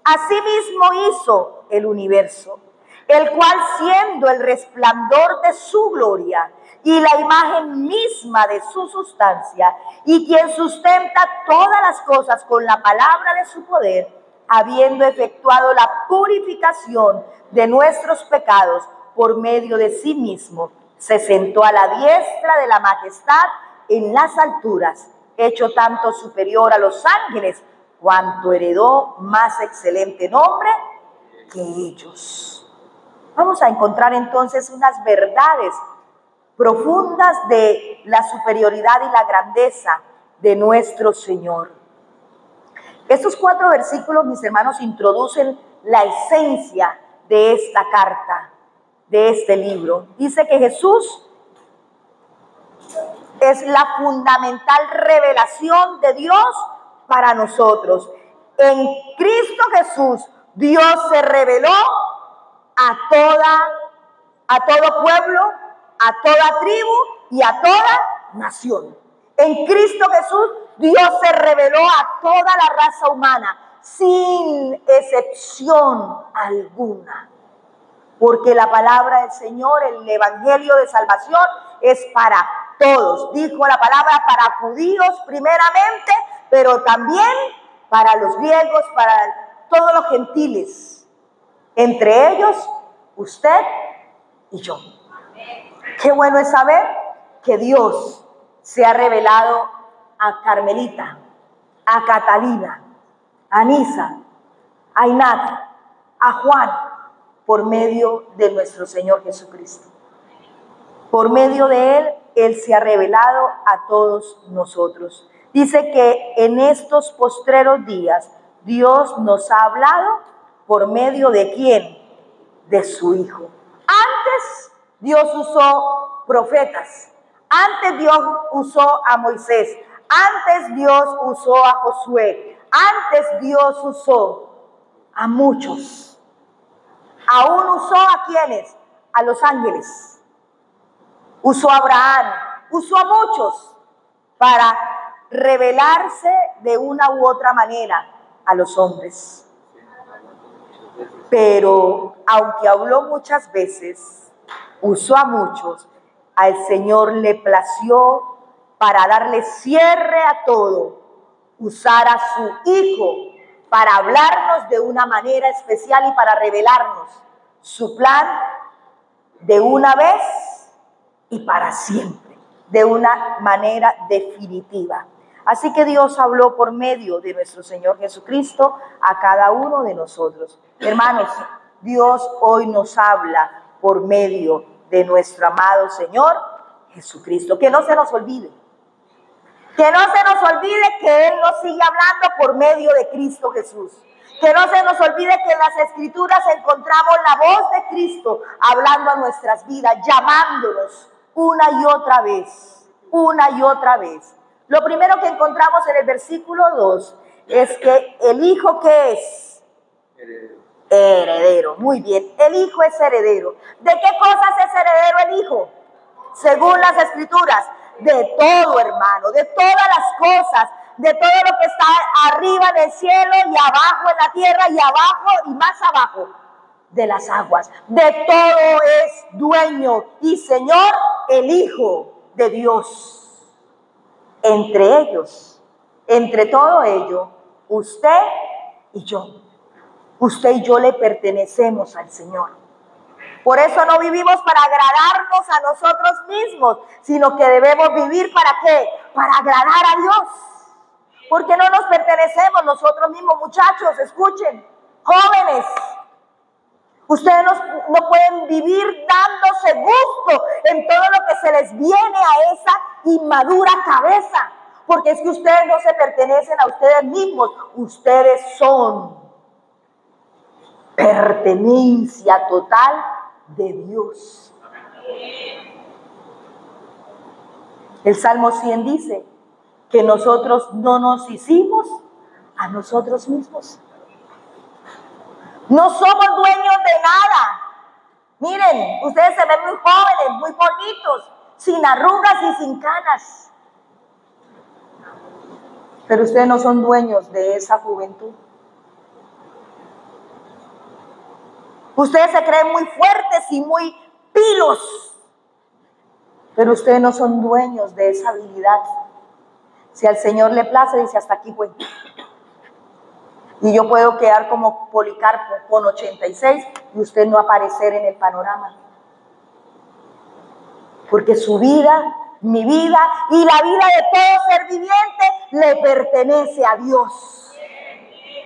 S1: asimismo hizo el universo, el cual, siendo el resplandor de su gloria y la imagen misma de su sustancia, y quien sustenta todas las cosas con la palabra de su poder, habiendo efectuado la purificación de nuestros pecados por medio de sí mismo, se sentó a la diestra de la majestad en las alturas, hecho tanto superior a los ángeles, cuanto heredó más excelente nombre que ellos. Vamos a encontrar entonces unas verdades profundas de la superioridad y la grandeza de nuestro Señor. Estos 4 versículos, mis hermanos, introducen la esencia de esta carta, de este libro. Dice que Jesús es la fundamental revelación de Dios para nosotros. En Cristo Jesús, Dios se reveló a todo pueblo, a toda tribu y a toda nación. En Cristo Jesús, Dios se reveló a toda la raza humana, sin excepción alguna. Porque la palabra del Señor, el evangelio de salvación, es para todos. Dijo la palabra para judíos primeramente, pero también para los griegos, para todos los gentiles. Entre ellos, usted y yo. Qué bueno es saber que Dios se ha revelado a Carmelita, a Catalina, a Nisa, a Inat, a Juan, por medio de nuestro Señor Jesucristo. Por medio de Él se ha revelado a todos nosotros. Dice que en estos postreros días Dios nos ha hablado por medio de ¿quién? De su Hijo. Antes Dios usó profetas. Antes Dios usó a Moisés. Antes Dios usó a Josué. Antes Dios usó a muchos. Aún usó a ¿quiénes? A los ángeles. Usó a Abraham. Usó a muchos para revelarse de una u otra manera a los hombres. Pero aunque habló muchas veces, usó a muchos, al Señor le plació para darle cierre a todo, usar a su Hijo para hablarnos de una manera especial y para revelarnos su plan de una vez y para siempre, de una manera definitiva. Así que Dios habló por medio de nuestro Señor Jesucristo a cada uno de nosotros. Hermanos, Dios hoy nos habla por medio de nuestro amado Señor Jesucristo. Que no se nos olvide. Que no se nos olvide que Él nos sigue hablando por medio de Cristo Jesús. Que no se nos olvide que en las Escrituras encontramos la voz de Cristo hablando a nuestras vidas, llamándonos una y otra vez, una y otra vez. Lo primero que encontramos en el versículo 2 es que el Hijo, ¿qué es? Heredero. Muy bien, el Hijo es heredero. ¿De qué cosas es heredero el Hijo? Según las Escrituras, de todo, hermano, de todas las cosas, de todo lo que está arriba en el cielo y abajo en la tierra y abajo y más abajo de las aguas. De todo es dueño y Señor el Hijo de Dios. Entre ellos, entre todo ello, usted y yo. Usted y yo le pertenecemos al Señor. Por eso no vivimos para agradarnos a nosotros mismos, sino que debemos vivir ¿para qué? Para agradar a Dios. Porque no nos pertenecemos nosotros mismos, muchachos, escuchen, jóvenes. Ustedes no pueden vivir dándose gusto en todo lo que se les viene a esa inmadura cabeza. Porque es que ustedes no se pertenecen a ustedes mismos, ustedes son pertenencia total de Dios. El Salmo 100 dice que nosotros no nos hicimos a nosotros mismos. No somos dueños de nada. Miren, ustedes se ven muy jóvenes, muy bonitos, sin arrugas y sin canas. Pero ustedes no son dueños de esa juventud. Ustedes se creen muy fuertes y muy pilos, pero ustedes no son dueños de esa habilidad. Si al Señor le place, dice hasta aquí fue. Y yo puedo quedar como Policarpo con 86 y usted no aparecer en el panorama. Porque su vida, mi vida y la vida de todo ser viviente le pertenece a Dios.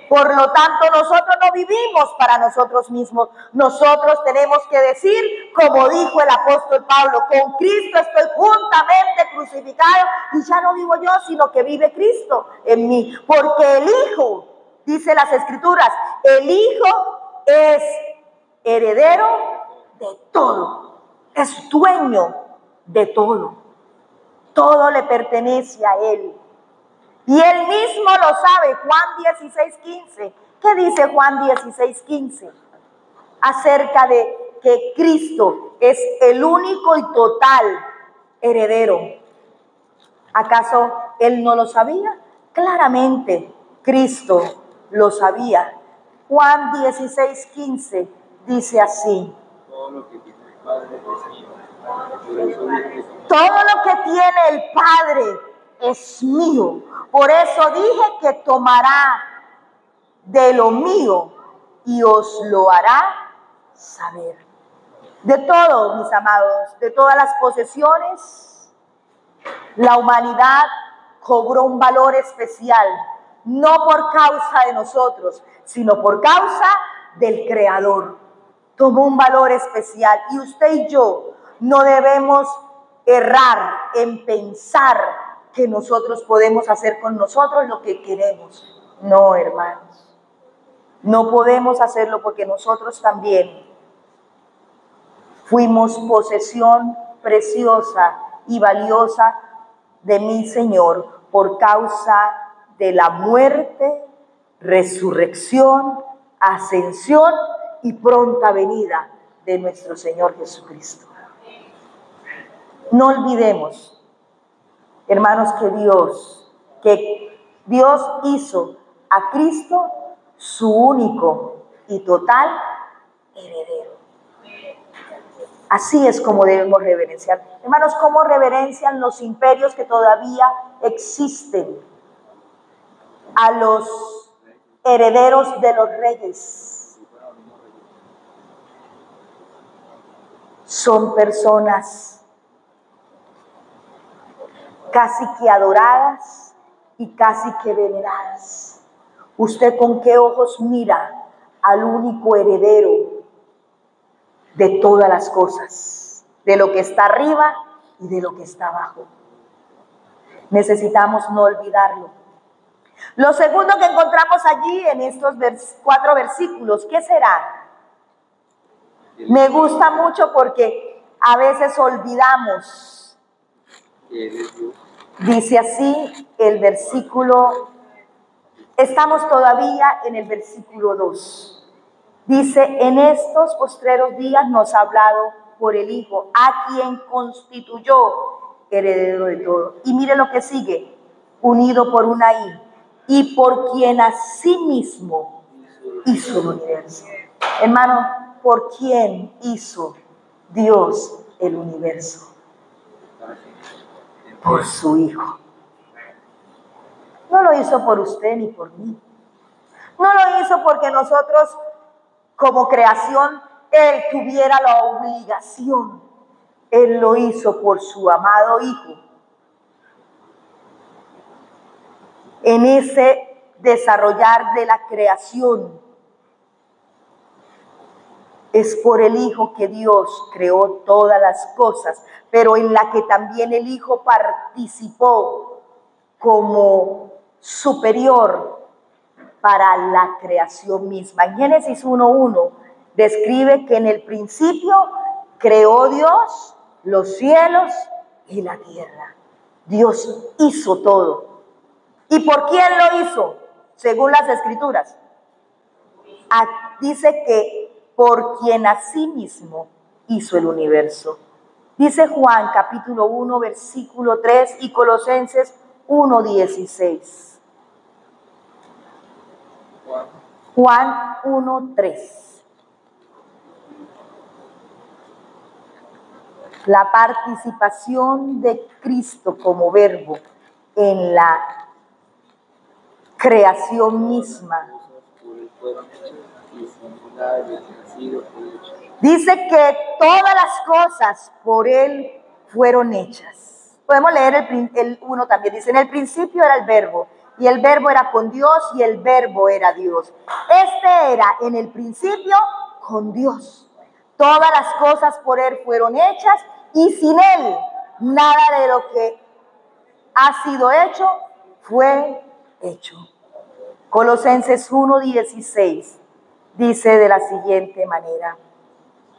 S1: Por lo tanto, nosotros no vivimos para nosotros mismos. Nosotros tenemos que decir, como dijo el apóstol Pablo, con Cristo estoy juntamente crucificado y ya no vivo yo, sino que vive Cristo en mí. Porque el Hijo, dice las Escrituras, el Hijo es heredero de todo, es dueño de todo. Todo le pertenece a Él. Y Él mismo lo sabe. Juan 16:15. ¿Qué dice Juan 16:15? Acerca de que Cristo es el único y total heredero. ¿Acaso Él no lo sabía? Claramente, Cristo lo sabía. Juan 16:15 dice así: todo lo que tiene el Padre es mío. Por eso dije que tomará de lo mío y os lo hará saber. De todo, mis amados, de todas las posesiones, la humanidad cobró un valor especial, no por causa de nosotros, sino por causa del Creador. Tomó un valor especial y usted y yo no debemos errar en pensar que nosotros podemos hacer con nosotros lo que queremos. No, hermanos, no podemos hacerlo porque nosotros también fuimos posesión preciosa y valiosa de mi Señor por causa de la muerte, resurrección, ascensión y pronta venida de nuestro Señor Jesucristo. No olvidemos, hermanos, que Dios hizo a Cristo su único y total heredero. Así es como debemos reverenciar. Hermanos, ¿cómo reverencian los imperios que todavía existen a los herederos de los reyes? Son personas casi que adoradas y casi que veneradas. ¿Usted con qué ojos mira al único heredero de todas las cosas, de lo que está arriba y de lo que está abajo? Necesitamos no olvidarlo. Lo segundo que encontramos allí en estos 4 versículos, ¿qué será? Me gusta mucho porque a veces olvidamos. Dice así el versículo, estamos todavía en el versículo 2. Dice, en estos postreros días nos ha hablado por el Hijo, a quien constituyó heredero de todo. Y mire lo que sigue, unido por una I, y por quien asimismo hizo el universo. Hermano, ¿por quién hizo Dios el universo? Por su Hijo. No lo hizo por usted ni por mí. No lo hizo porque nosotros, como creación, Él tuviera la obligación. Él lo hizo por su amado Hijo. En ese desarrollar de la creación, es por el Hijo que Dios creó todas las cosas, pero en la que también el Hijo participó como superior para la creación misma. En Génesis 1:1 describe que en el principio creó Dios los cielos y la tierra. Dios hizo todo. ¿Y por quién lo hizo? Según las Escrituras. Dice que por quien asimismo hizo el universo. Dice Juan capítulo 1 versículo 3 y Colosenses 1:16. Juan 1:3. La participación de Cristo como verbo en la creación misma. Dice que todas las cosas por Él fueron hechas. Podemos leer el 1 también. Dice, en el principio era el verbo, y el verbo era con Dios, y el verbo era Dios. Este era en el principio con Dios. Todas las cosas por Él fueron hechas, y sin Él nada de lo que ha sido hecho fue hecho. Colosenses 1:16 dice de la siguiente manera: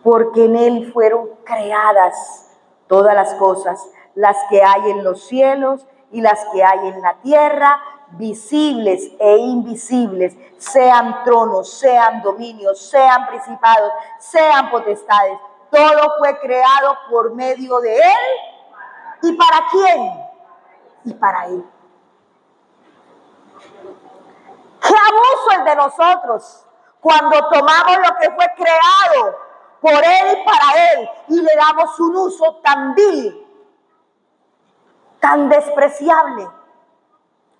S1: porque en Él fueron creadas todas las cosas, las que hay en los cielos y las que hay en la tierra, visibles e invisibles, sean tronos, sean dominios, sean principados, sean potestades. Todo fue creado por medio de Él. ¿Y para quién? Y para Él. ¡Qué abuso el de nosotros cuando tomamos lo que fue creado por Él y para Él y le damos un uso tan vil, tan despreciable?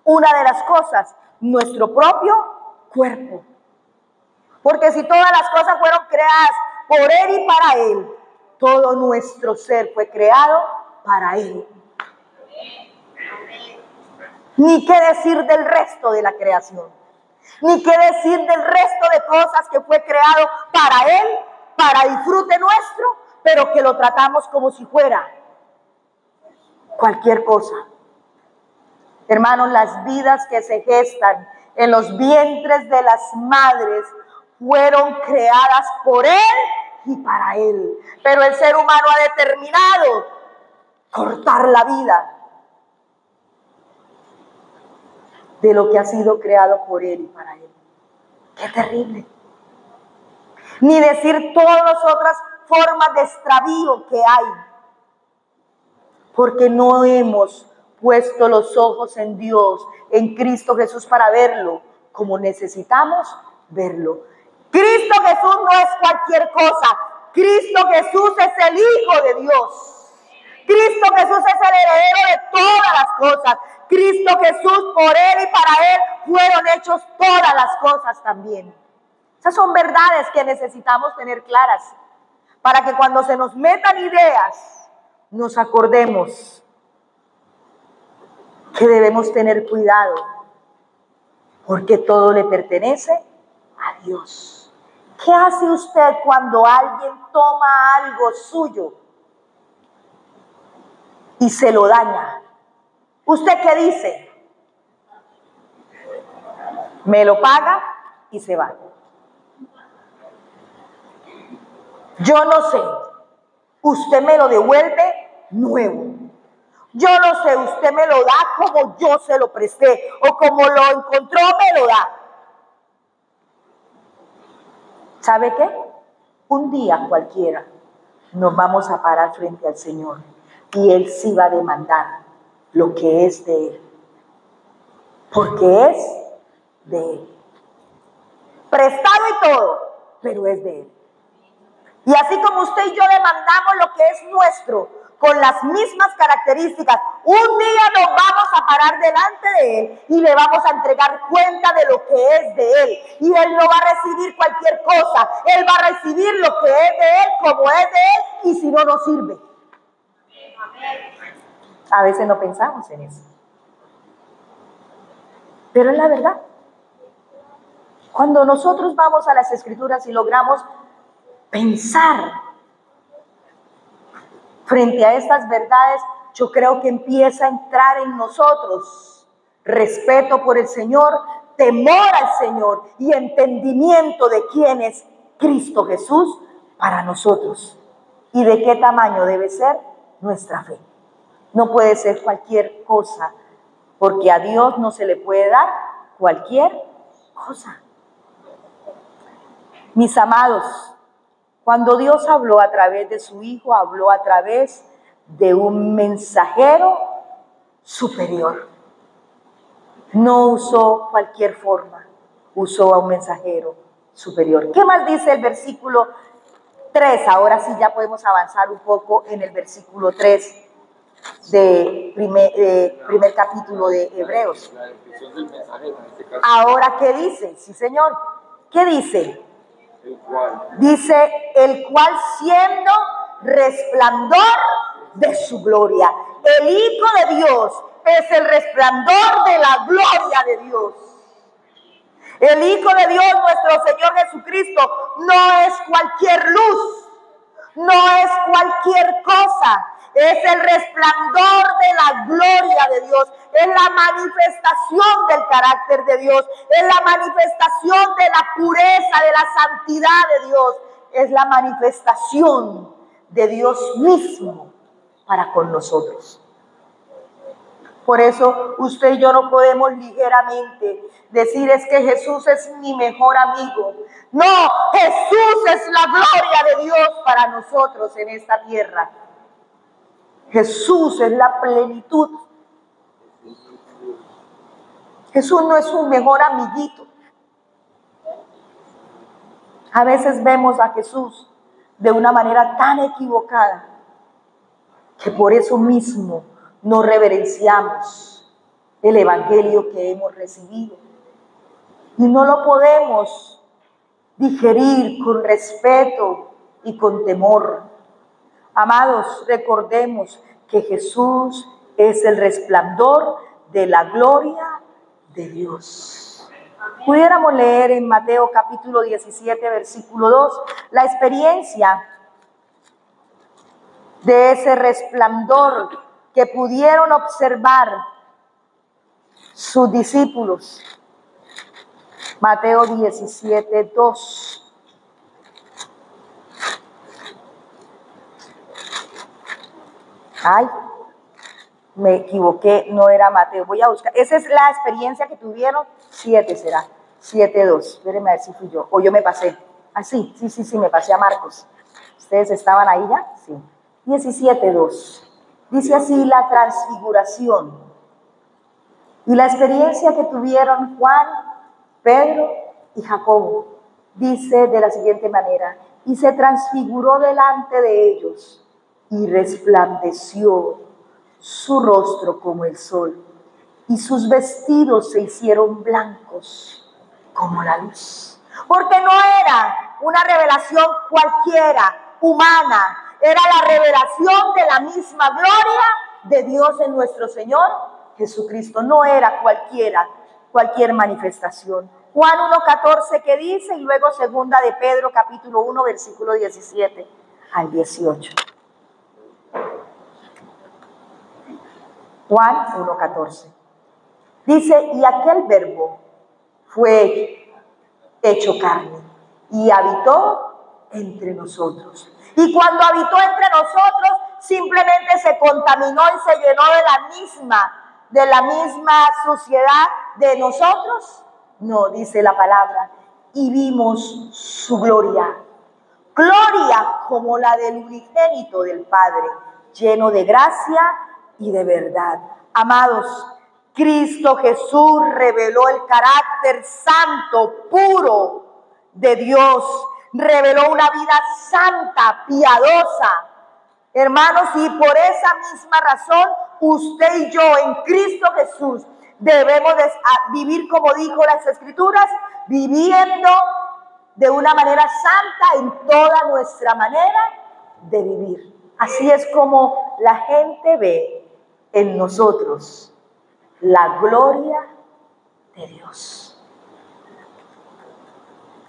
S1: Una de las cosas, nuestro propio cuerpo. Porque si todas las cosas fueron creadas por Él y para Él, todo nuestro ser fue creado para Él. Ni qué decir del resto de la creación. Ni qué decir del resto de cosas que fue creado para Él, para disfrute nuestro, pero que lo tratamos como si fuera cualquier cosa. Hermanos, las vidas que se gestan en los vientres de las madres fueron creadas por Él y para Él. Pero el ser humano ha determinado cortar la vida de lo que ha sido creado por Él y para Él. ¡Qué terrible! Ni decir todas las otras formas de extravío que hay, porque no hemos puesto los ojos en Dios, en Cristo Jesús, para verlo como necesitamos verlo. Cristo Jesús no es cualquier cosa. Cristo Jesús es el Hijo de Dios. Cristo Jesús es el heredero de todas las cosas. Cristo Jesús, por Él y para Él, fueron hechos todas las cosas también. Esas son verdades que necesitamos tener claras, para que cuando se nos metan ideas, nos acordemos que debemos tener cuidado, porque todo le pertenece a Dios. ¿Qué hace usted cuando alguien toma algo suyo y se lo daña? ¿Usted qué dice? Me lo paga y se va. Yo no sé, usted me lo devuelve nuevo. Yo no sé, usted me lo da como yo se lo presté o como lo encontró me lo da. ¿Sabe qué? Un día cualquiera nos vamos a parar frente al Señor y Él sí va a demandar lo que es de Él, porque es de Él. Prestado y todo, pero es de Él. Y así como usted y yo demandamos lo que es nuestro, con las mismas características, un día nos vamos a parar delante de Él y le vamos a entregar cuenta de lo que es de Él. Y Él no va a recibir cualquier cosa, Él va a recibir lo que es de Él, como es de Él, y si no, no sirve. A veces no pensamos en eso, pero es la verdad. Cuando nosotros vamos a las Escrituras y logramos pensar frente a estas verdades, yo creo que empieza a entrar en nosotros respeto por el Señor, temor al Señor y entendimiento de quién es Cristo Jesús para nosotros y de qué tamaño debe ser nuestra fe. No puede ser cualquier cosa, porque a Dios no se le puede dar cualquier cosa. Mis amados, cuando Dios habló a través de su Hijo, habló a través de un mensajero superior. No usó cualquier forma, usó a un mensajero superior. ¿Qué más dice el versículo 3? Ahora sí ya podemos avanzar un poco en el versículo 3 de primer capítulo de Hebreos. Ahora, ¿qué dice? Sí, Señor. ¿Qué dice? Dice, el cual siendo resplandor de su gloria. El Hijo de Dios es el resplandor de la gloria de Dios. El Hijo de Dios, nuestro Señor Jesucristo, no es cualquier luz, no es cualquier cosa. es el resplandor de la gloria de Dios, es la manifestación del carácter de Dios, es la manifestación de la pureza, de la santidad de Dios, es la manifestación de Dios mismo para con nosotros. Por eso usted y yo no podemos ligeramente decir es que Jesús es mi mejor amigo. No, Jesús es la gloria de Dios para nosotros en esta tierra. Jesús es la plenitud. Jesús no es un mejor amiguito. A veces vemos a Jesús de una manera tan equivocada que por eso mismo no reverenciamos el evangelio que hemos recibido y no lo podemos digerir con respeto y con temor. Amados, recordemos que Jesús es el resplandor de la gloria de Dios. Pudiéramos leer en Mateo capítulo 17, versículo 2, la experiencia de ese resplandor que pudieron observar sus discípulos. Mateo 17, 2. Ay, me equivoqué, no era Mateo. Voy a buscar. Esa es la experiencia que tuvieron. 7 será. 7, 2. Espérenme a ver si fui yo. O yo me pasé. Ah, sí, me pasé a Marcos. ¿Ustedes estaban ahí ya? Sí. 17, 2. Dice así la transfiguración y la experiencia que tuvieron Juan, Pedro y Jacobo. Dice de la siguiente manera: y se transfiguró delante de ellos y resplandeció su rostro como el sol y sus vestidos se hicieron blancos como la luz. Porque no era una revelación cualquiera, humana, era la revelación de la misma gloria de Dios en nuestro Señor Jesucristo. No era cualquier manifestación. Juan 1:14 que dice, y luego segunda de Pedro capítulo 1 versículo 17 al 18. Juan 1:14 dice, y aquel verbo fue hecho carne y habitó entre nosotros. Y cuando habitó entre nosotros, simplemente se contaminó y se llenó de la misma suciedad de nosotros. No, dice la palabra, y vimos su gloria. Gloria como la del unigénito del Padre, lleno de gracia y de verdad. Amados, Cristo Jesús reveló el carácter santo, puro de Dios. Reveló una vida santa, piadosa. Hermanos, y por esa misma razón, usted y yo en Cristo Jesús debemos de vivir como dijo las Escrituras, viviendo de una manera santa en toda nuestra manera de vivir. Así es como la gente ve en nosotros la gloria de Dios.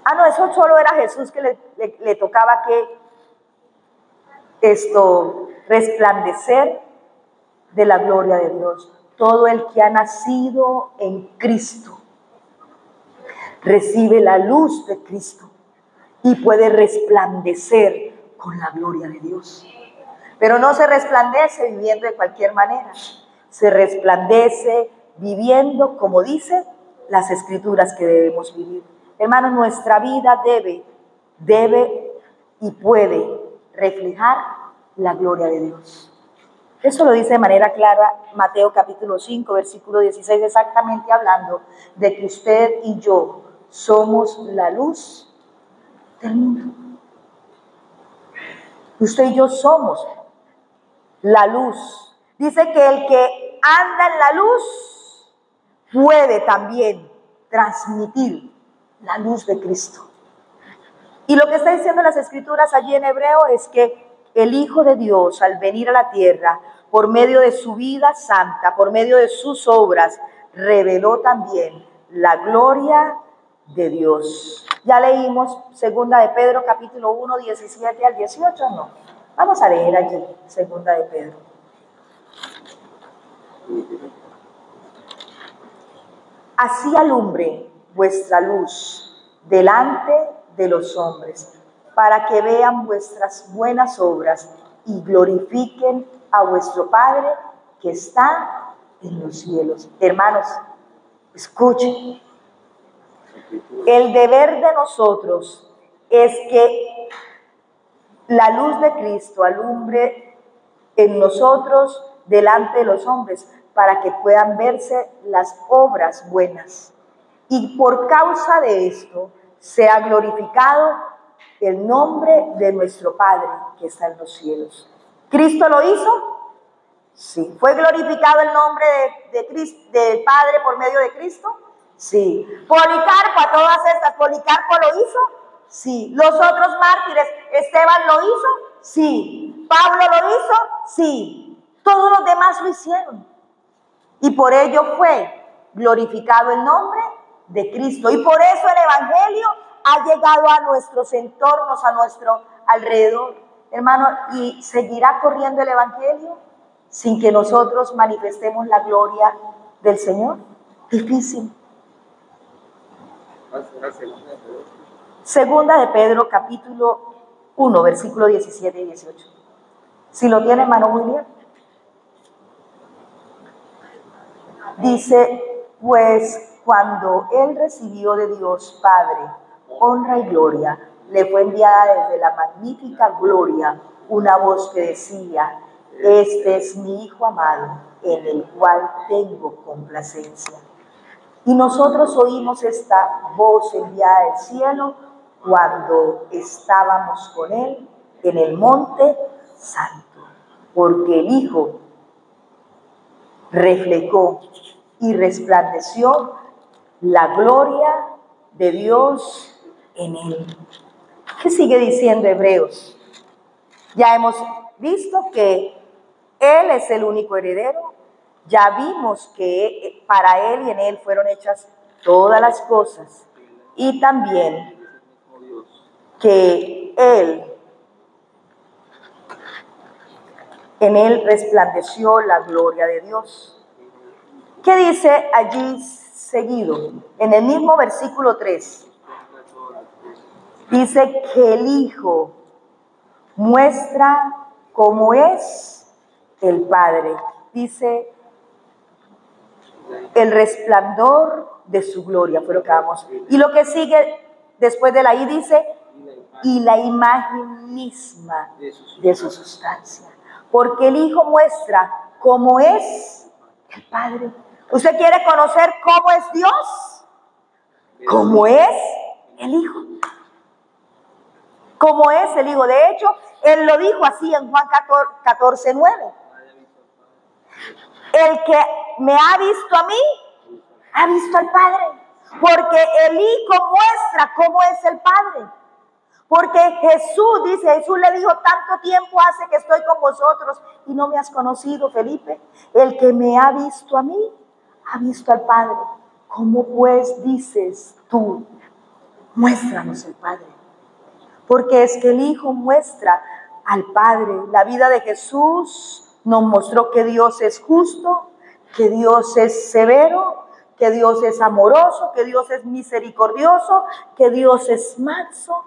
S1: Ah, no, eso solo era Jesús que le tocaba que resplandecer de la gloria de Dios. Todo el que ha nacido en Cristo recibe la luz de Cristo y puede resplandecer con la gloria de Dios. Pero no se resplandece viviendo de cualquier manera. Se resplandece viviendo como dicen las Escrituras que debemos vivir. Hermanos, nuestra vida debe y puede reflejar la gloria de Dios. Eso lo dice de manera clara Mateo capítulo 5, versículo 16, exactamente hablando de que usted y yo somos la luz del mundo. Usted y yo somos la luz. Dice que el que anda en la luz puede también transmitir la luz de Cristo. Y lo que está diciendo las Escrituras allí en hebreo es que el Hijo de Dios, al venir a la tierra, por medio de su vida santa, por medio de sus obras, reveló también la gloria de Dios. Ya leímos segunda de Pedro, capítulo 1, 17 al 18, ¿no? Vamos a leer allí, segunda de Pedro. Así alumbre vuestra luz delante de los hombres, para que vean vuestras buenas obras y glorifiquen a vuestro Padre que está en los cielos. Hermanos, escuchen. El deber de nosotros es que la luz de Cristo alumbre en nosotros delante de los hombres, para que puedan verse las obras buenas. Y por causa de esto sea glorificado el nombre de nuestro Padre que está en los cielos. ¿Cristo lo hizo? Sí. ¿Fue glorificado el nombre del Padre por medio de Cristo? Sí. ¿Policarpo, a todas estas, Policarpo lo hizo? Sí. ¿Los otros mártires, Esteban lo hizo? Sí. ¿Pablo lo hizo? Sí. Todos los demás lo hicieron. Y por ello fue glorificado el nombre de Cristo. Y por eso el Evangelio ha llegado a nuestros entornos, a nuestro alrededor. Hermano, ¿y seguirá corriendo el Evangelio sin que nosotros manifestemos la gloria del Señor? Difícil. Segunda de Pedro, capítulo 1, versículo 17 y 18. Si lo tiene, hermano William. Dice, pues cuando él recibió de Dios Padre honra y gloria, le fue enviada desde la magnífica gloria una voz que decía, este es mi Hijo amado, en el cual tengo complacencia. Y nosotros oímos esta voz enviada del cielo cuando estábamos con él en el monte santo, porque el Hijo reflejó y resplandeció la gloria de Dios en él. ¿Qué sigue diciendo Hebreos? Ya hemos visto que él es el único heredero. Ya vimos que para él y en él fueron hechas todas las cosas. Y también que en él resplandeció la gloria de Dios. ¿Qué dice allí seguido? En el mismo versículo 3. Dice que el Hijo muestra cómo es el Padre. Dice el resplandor de su gloria, fue lo que vamos. Y lo que sigue después de la I dice, y la imagen misma de su sustancia. Porque el Hijo muestra cómo es el Padre. ¿Usted quiere conocer cómo es Dios? ¿Cómo es el Hijo? ¿Cómo es el Hijo? De hecho, Él lo dijo así en Juan 14:9. El que me ha visto a mí, ha visto al Padre. Porque el Hijo muestra cómo es el Padre. Porque Jesús le dijo, tanto tiempo hace que estoy con vosotros y no me has conocido, Felipe. El que me ha visto a mí, ha visto al Padre. ¿Cómo pues dices tú, muéstranos el Padre? Porque es que el Hijo muestra al Padre. La vida de Jesús nos mostró que Dios es justo, que Dios es severo, que Dios es amoroso, que Dios es misericordioso, que Dios es manso,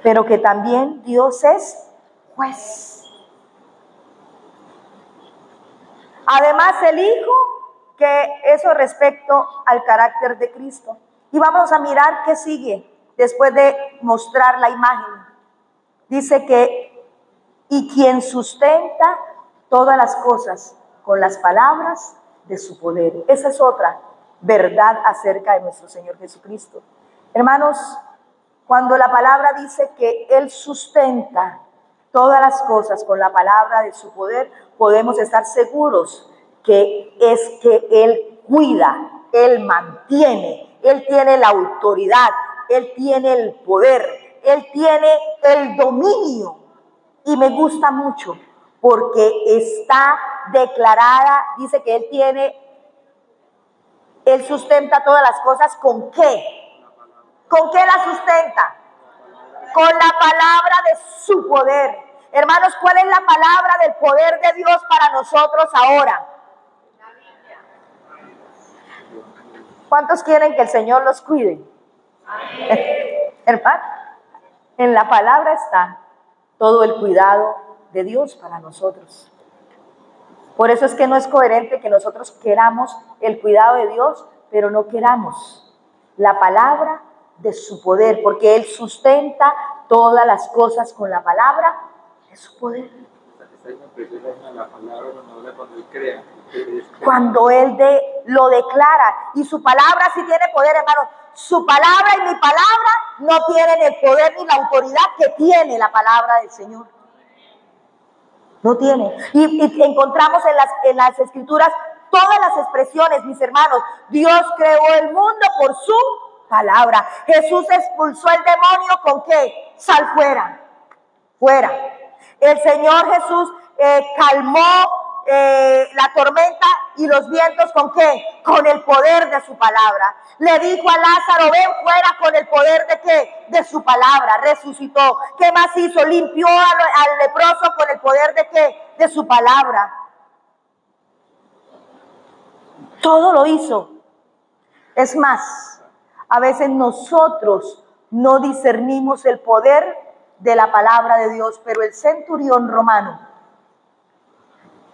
S1: pero que también Dios es juez. Además, el Hijo, que eso respecto al carácter de Cristo. Y vamos a mirar qué sigue después de mostrar la imagen. Dice que, y quien sustenta todas las cosas con las palabras de su poder. Esa es otra verdad acerca de nuestro Señor Jesucristo. Hermanos, cuando la palabra dice que Él sustenta todas las cosas con la palabra de su poder, podemos estar seguros que es que Él cuida, Él mantiene, Él tiene la autoridad, Él tiene el poder, Él tiene el dominio. Y me gusta mucho porque está declarada, dice que Él sustenta todas las cosas, ¿con qué? ¿Con qué la sustenta? Con la palabra de su poder. Hermanos, ¿cuál es la palabra del poder de Dios para nosotros ahora? ¿Cuántos quieren que el Señor los cuide? Hermano, en la palabra está todo el cuidado de Dios para nosotros. Por eso es que no es coherente que nosotros queramos el cuidado de Dios, pero no queramos la palabra de su poder, porque Él sustenta todas las cosas con la palabra de su poder. Cuando Él lo declara, y su palabra sí tiene poder, hermano. Su palabra y mi palabra no tienen el poder ni la autoridad que tiene la palabra del Señor. No tiene. Y encontramos en las escrituras todas las expresiones, mis hermanos. Dios creó el mundo por su palabra. Jesús expulsó el demonio ¿con qué? Sal fuera. Fuera. El Señor Jesús calmó la tormenta y los vientos ¿con qué? Con el poder de su palabra. Le dijo a Lázaro, ven fuera, con el poder de ¿qué? De su palabra. Resucitó. ¿Qué más hizo? Limpió al leproso con el poder de ¿qué? De su palabra. Todo lo hizo. Es más, a veces nosotros no discernimos el poder de la palabra de Dios, pero el centurión romano,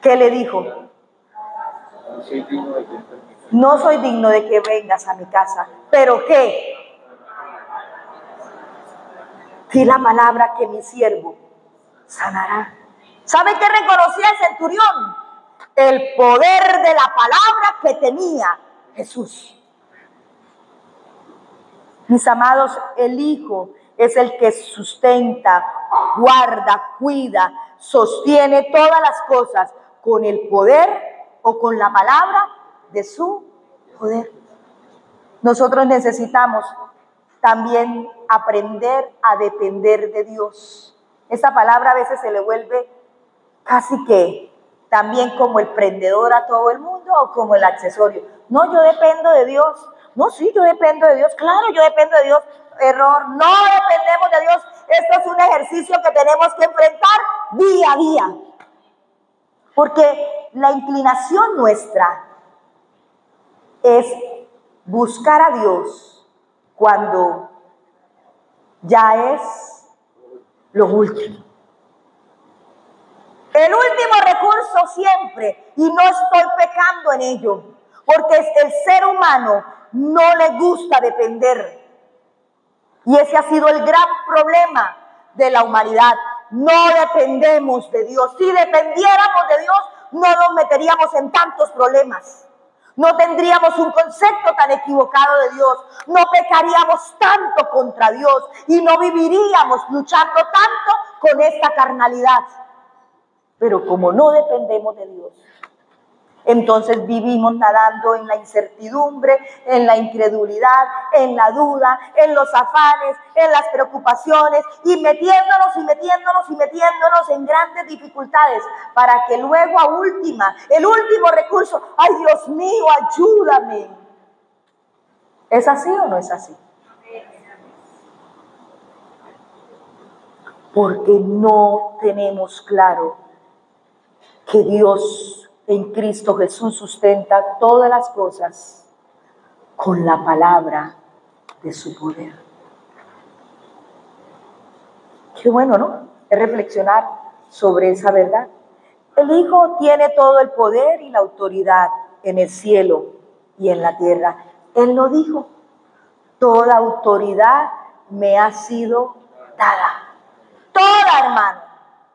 S1: ¿qué le dijo? No soy digno de que vengas a mi casa, pero ¿qué? Di la palabra que mi siervo sanará. ¿Sabe qué reconocía el centurión? El poder de la palabra que tenía Jesús. Mis amados, el Hijo es el que sustenta, guarda, cuida, sostiene todas las cosas con el poder o con la palabra de su poder. Nosotros necesitamos también aprender a depender de Dios. Esta palabra a veces se le vuelve casi que también como el prendedor a todo el mundo o como el accesorio. No, yo dependo de Dios. No, sí, yo dependo de Dios. Claro, yo dependo de Dios. Error, no dependemos de Dios. Esto es un ejercicio que tenemos que enfrentar día a día. Porque la inclinación nuestra es buscar a Dios cuando ya es lo último. El último recurso siempre, y no estoy pecando en ello, porque el ser humano no le gusta depender. Y ese ha sido el gran problema de la humanidad. No dependemos de Dios. Si dependiéramos de Dios, no nos meteríamos en tantos problemas. No tendríamos un concepto tan equivocado de Dios. No pecaríamos tanto contra Dios y no viviríamos luchando tanto con esta carnalidad. Pero como no dependemos de Dios, entonces vivimos nadando en la incertidumbre, en la incredulidad, en la duda, en los afanes, en las preocupaciones y metiéndonos en grandes dificultades para que luego a última, el último recurso, ¡ay Dios mío, ayúdame! ¿Es así o no es así? Porque no tenemos claro que Dios en Cristo Jesús sustenta todas las cosas con la palabra de su poder. Qué bueno, ¿no? Es reflexionar sobre esa verdad. El Hijo tiene todo el poder y la autoridad en el cielo y en la tierra. Él lo dijo, toda autoridad me ha sido dada. Toda, hermano,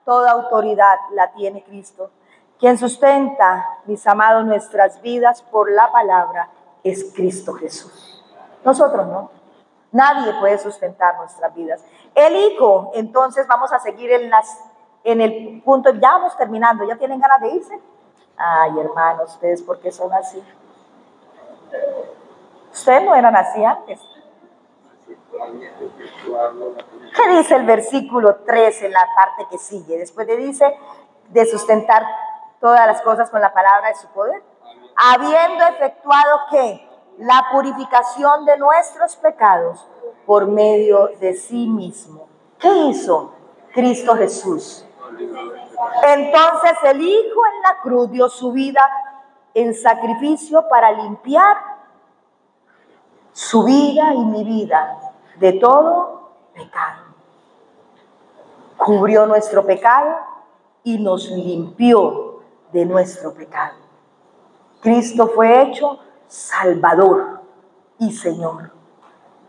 S1: toda autoridad la tiene Cristo. Quien sustenta, mis amados, nuestras vidas por la palabra es Cristo Jesús. Nosotros no. Nadie puede sustentar nuestras vidas. El Hijo, entonces vamos a seguir en el punto, ya vamos terminando, ¿ya tienen ganas de irse? Ay, hermanos, ¿ustedes por qué son así? Ustedes no eran así antes. ¿Qué dice el versículo 3 en la parte que sigue? Después dice de sustentar todas las cosas con la palabra de su poder. Habiendo efectuado ¿qué? La purificación de nuestros pecados por medio de sí mismo. ¿Qué hizo Cristo Jesús? Entonces el Hijo en la cruz dio su vida en sacrificio para limpiar su vida y mi vida de todo pecado. Cubrió nuestro pecado y nos limpió de nuestro pecado. Cristo fue hecho Salvador y Señor.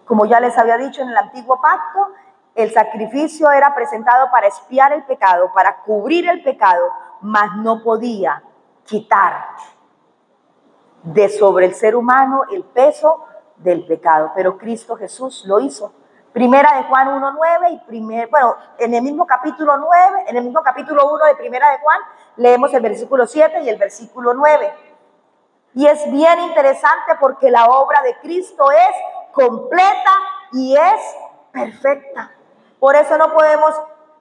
S1: Como ya les había dicho en el antiguo pacto, el sacrificio era presentado para expiar el pecado, para cubrir el pecado, mas no podía quitar de sobre el ser humano el peso del pecado. Pero Cristo Jesús lo hizo. Primera de Juan 1:9 y en el mismo capítulo 9, en el mismo capítulo 1 de Primera de Juan, leemos el versículo 7 y el versículo 9. Y es bien interesante porque la obra de Cristo es completa y es perfecta. Por eso no podemos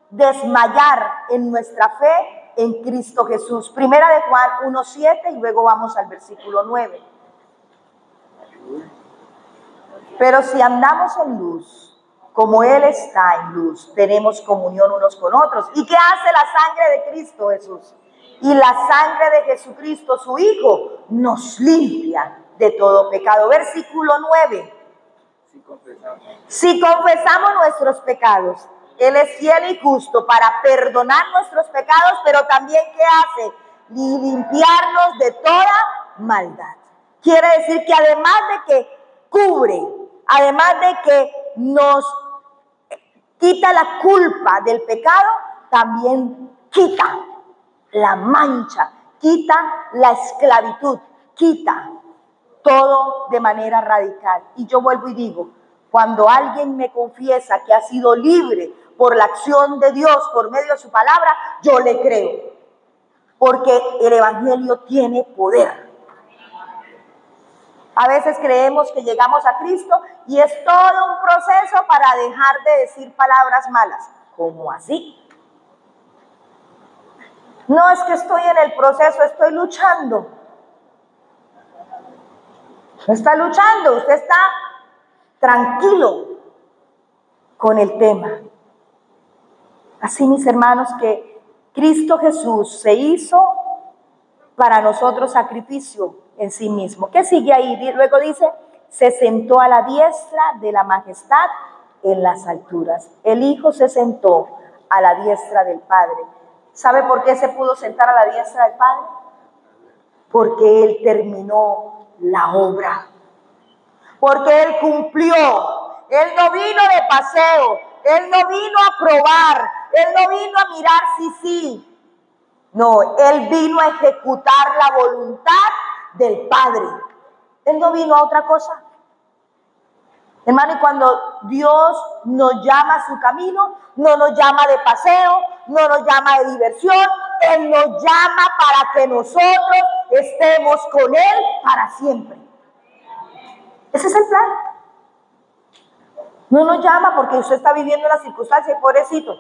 S1: desmayar en nuestra fe en Cristo Jesús. Primera de Juan 1:7 y luego vamos al versículo 9. Pero si andamos en luz, como Él está en luz, tenemos comunión unos con otros. ¿Y qué hace la sangre de Cristo Jesús? Y la sangre de Jesucristo, su Hijo, nos limpia de todo pecado. Versículo 9. Si confesamos nuestros pecados, Él es fiel y justo para perdonar nuestros pecados, pero también ¿qué hace? Limpiarnos de toda maldad. Quiere decir que además de que cubre, además de que nos quita la culpa del pecado, también quita la mancha, quita la esclavitud, quita todo de manera radical. Y yo vuelvo y digo, cuando alguien me confiesa que ha sido libre por la acción de Dios, por medio de su palabra, yo le creo, porque el evangelio tiene poder. A veces creemos que llegamos a Cristo y es todo un proceso para dejar de decir palabras malas. ¿Cómo así? No es que estoy en el proceso, estoy luchando. No está luchando, usted está tranquilo con el tema. Así, mis hermanos, que Cristo Jesús se hizo para nosotros sacrificio en sí mismo. ¿Qué sigue ahí? Luego dice, se sentó a la diestra de la majestad en las alturas. El Hijo se sentó a la diestra del Padre. ¿Sabe por qué se pudo sentar a la diestra del Padre? Porque Él terminó la obra. Porque Él cumplió. Él no vino de paseo. Él no vino a probar. Él no vino a mirar si sí. No, Él vino a ejecutar la voluntad del Padre. Él no vino a otra cosa. Hermano, y cuando Dios nos llama a su camino, no nos llama de paseo, no nos llama de diversión, Él nos llama para que nosotros estemos con Él para siempre. Ese es el plan. No nos llama porque usted está viviendo las circunstancias, pobrecito,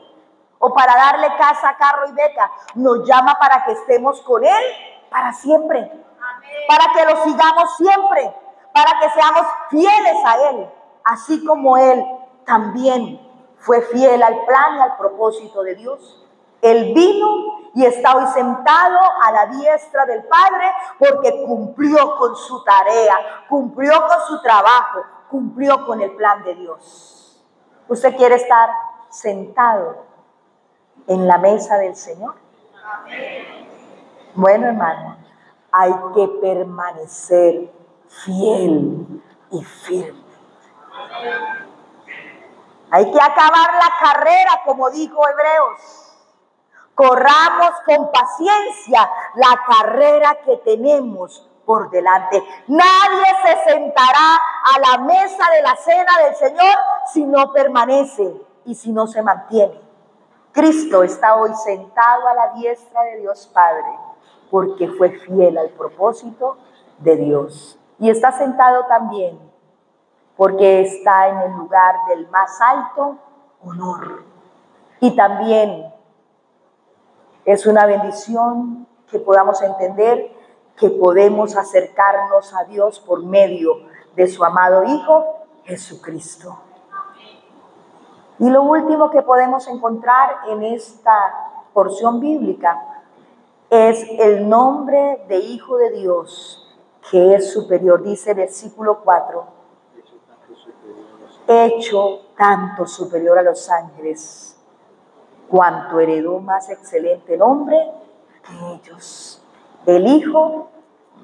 S1: o para darle casa, carro y beca. Nos llama para que estemos con Él para siempre. Amén. Para que lo sigamos siempre, para que seamos fieles a Él. Así como Él también fue fiel al plan y al propósito de Dios. Él vino y está hoy sentado a la diestra del Padre porque cumplió con su tarea, cumplió con su trabajo, cumplió con el plan de Dios. ¿Usted quiere estar sentado en la mesa del Señor? Bueno, hermano, hay que permanecer fiel y firme. Hay que acabar la carrera, como dijo Hebreos. Corramos con paciencia la carrera que tenemos por delante. Nadie se sentará a la mesa de la cena del Señor si no permanece y si no se mantiene. Cristo está hoy sentado a la diestra de Dios Padre porque fue fiel al propósito de Dios. Y está sentado también porque está en el lugar del más alto honor. Y también es una bendición que podamos entender que podemos acercarnos a Dios por medio de su amado Hijo, Jesucristo. Y lo último que podemos encontrar en esta porción bíblica es el nombre de Hijo de Dios, que es superior, dice versículo 4, hecho tanto superior a los ángeles, cuanto heredó más excelente nombre que ellos, el Hijo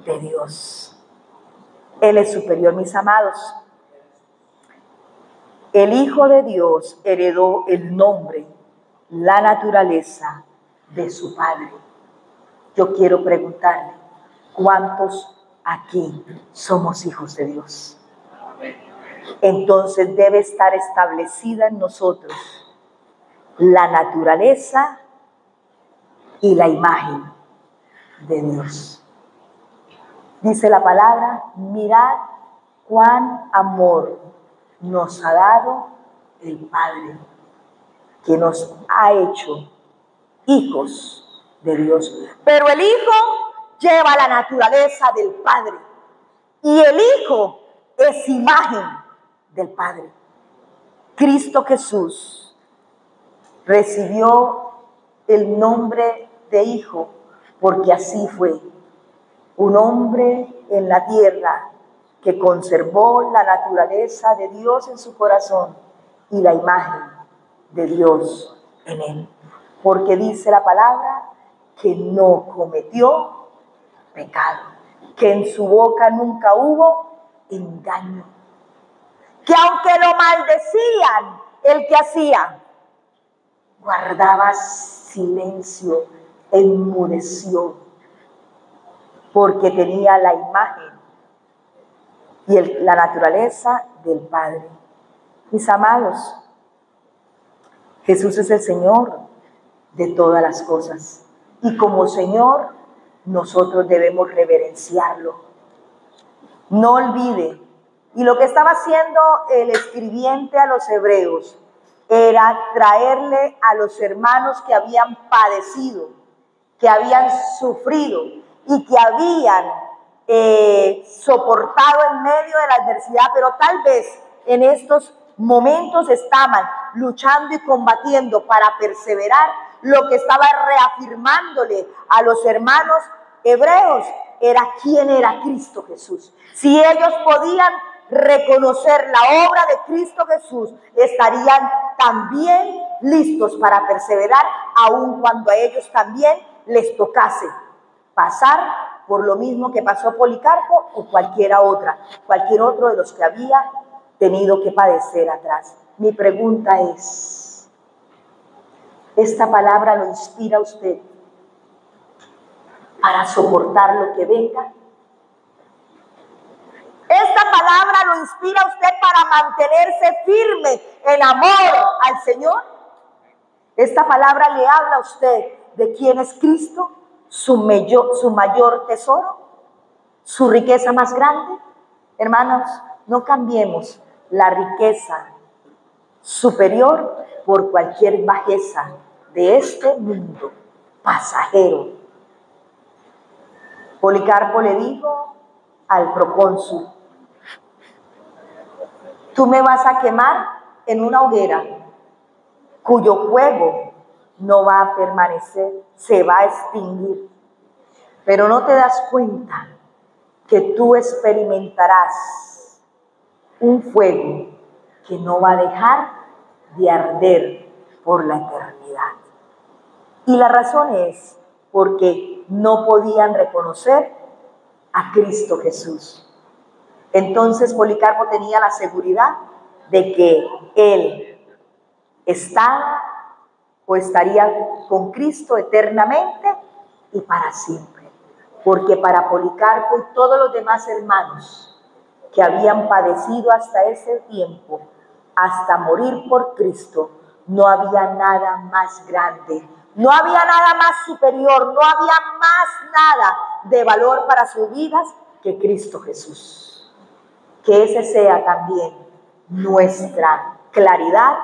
S1: de Dios. Él es superior, mis amados. El Hijo de Dios heredó el nombre, la naturaleza de su Padre. Yo quiero preguntarle, ¿cuántos aquí somos hijos de Dios? Entonces debe estar establecida en nosotros la naturaleza y la imagen de Dios. Dice la palabra, mirad cuán amor nos ha dado el Padre, que nos ha hecho hijos de Dios. Pero el Hijo lleva la naturaleza del Padre y el Hijo es imagen del Padre. Cristo Jesús recibió el nombre de Hijo porque así fue, un hombre en la tierra que conservó la naturaleza de Dios en su corazón y la imagen de Dios en él. Porque dice la palabra que no cometió pecado, que en su boca nunca hubo engaño, que aunque lo maldecían, el que hacía, guardaba silencio, enmudeció, porque tenía la imagen y la naturaleza del Padre. Mis amados, Jesús es el Señor de todas las cosas. Y como Señor, nosotros debemos reverenciarlo. No olvide, y lo que estaba haciendo el escribiente a los hebreos era traerle a los hermanos que habían padecido, que habían sufrido y que habían soportado en medio de la adversidad, pero tal vez en estos momentos estaban luchando y combatiendo para perseverar. Lo que estaba reafirmándole a los hermanos hebreos era quién era Cristo Jesús. Si ellos podían reconocer la obra de Cristo Jesús, estarían también listos para perseverar, aun cuando a ellos también les tocase pasar por lo mismo que pasó Policarpo o cualquier otro de los que había tenido que padecer atrás. Mi pregunta es, ¿esta palabra lo inspira a usted para soportar lo que venga? ¿Esta palabra lo inspira a usted para mantenerse firme en amor al Señor? ¿Esta palabra le habla a usted de quién es Cristo, su mayor tesoro, su riqueza más grande? Hermanos, no cambiemos la riqueza superior por cualquier bajeza de este mundo pasajero. Policarpo le dijo al procónsul, tú me vas a quemar en una hoguera cuyo fuego no va a permanecer, se va a extinguir. Pero no te das cuenta que tú experimentarás un fuego que no va a dejar de arder por la eternidad. Y la razón es porque no podían reconocer a Cristo Jesús. Entonces Policarpo tenía la seguridad de que él estaba o estaría con Cristo eternamente y para siempre. Porque para Policarpo y todos los demás hermanos que habían padecido hasta ese tiempo, hasta morir por Cristo, no había nada más grande, no había nada más superior, no había más nada de valor para sus vidas que Cristo Jesús. Que ese sea también nuestra claridad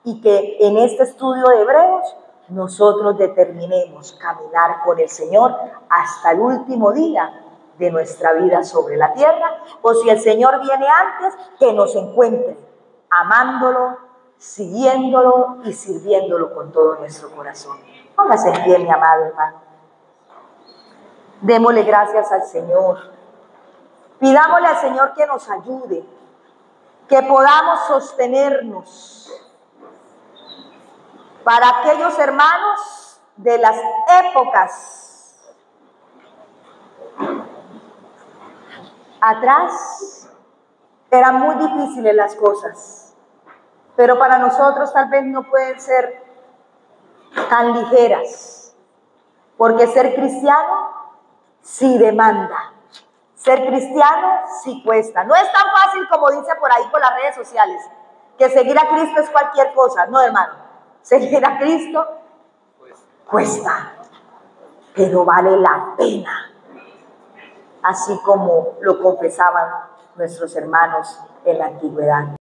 S1: y que en este estudio de Hebreos nosotros determinemos caminar con el Señor hasta el último día de nuestra vida sobre la tierra, o si el Señor viene antes, que nos encuentre amándolo, siguiéndolo y sirviéndolo con todo nuestro corazón. Póngase en pie, mi amado hermano. Démosle gracias al Señor. Pidámosle al Señor que nos ayude, que podamos sostenernos para aquellos hermanos de las épocas atrás. Eran muy difíciles las cosas, pero para nosotros tal vez no pueden ser tan ligeras, porque ser cristiano sí demanda, ser cristiano sí cuesta. No es tan fácil como dice por ahí por las redes sociales, que seguir a Cristo es cualquier cosa. No, hermano, seguir a Cristo cuesta, pero vale la pena, así como lo confesaban nuestros hermanos en la antigüedad.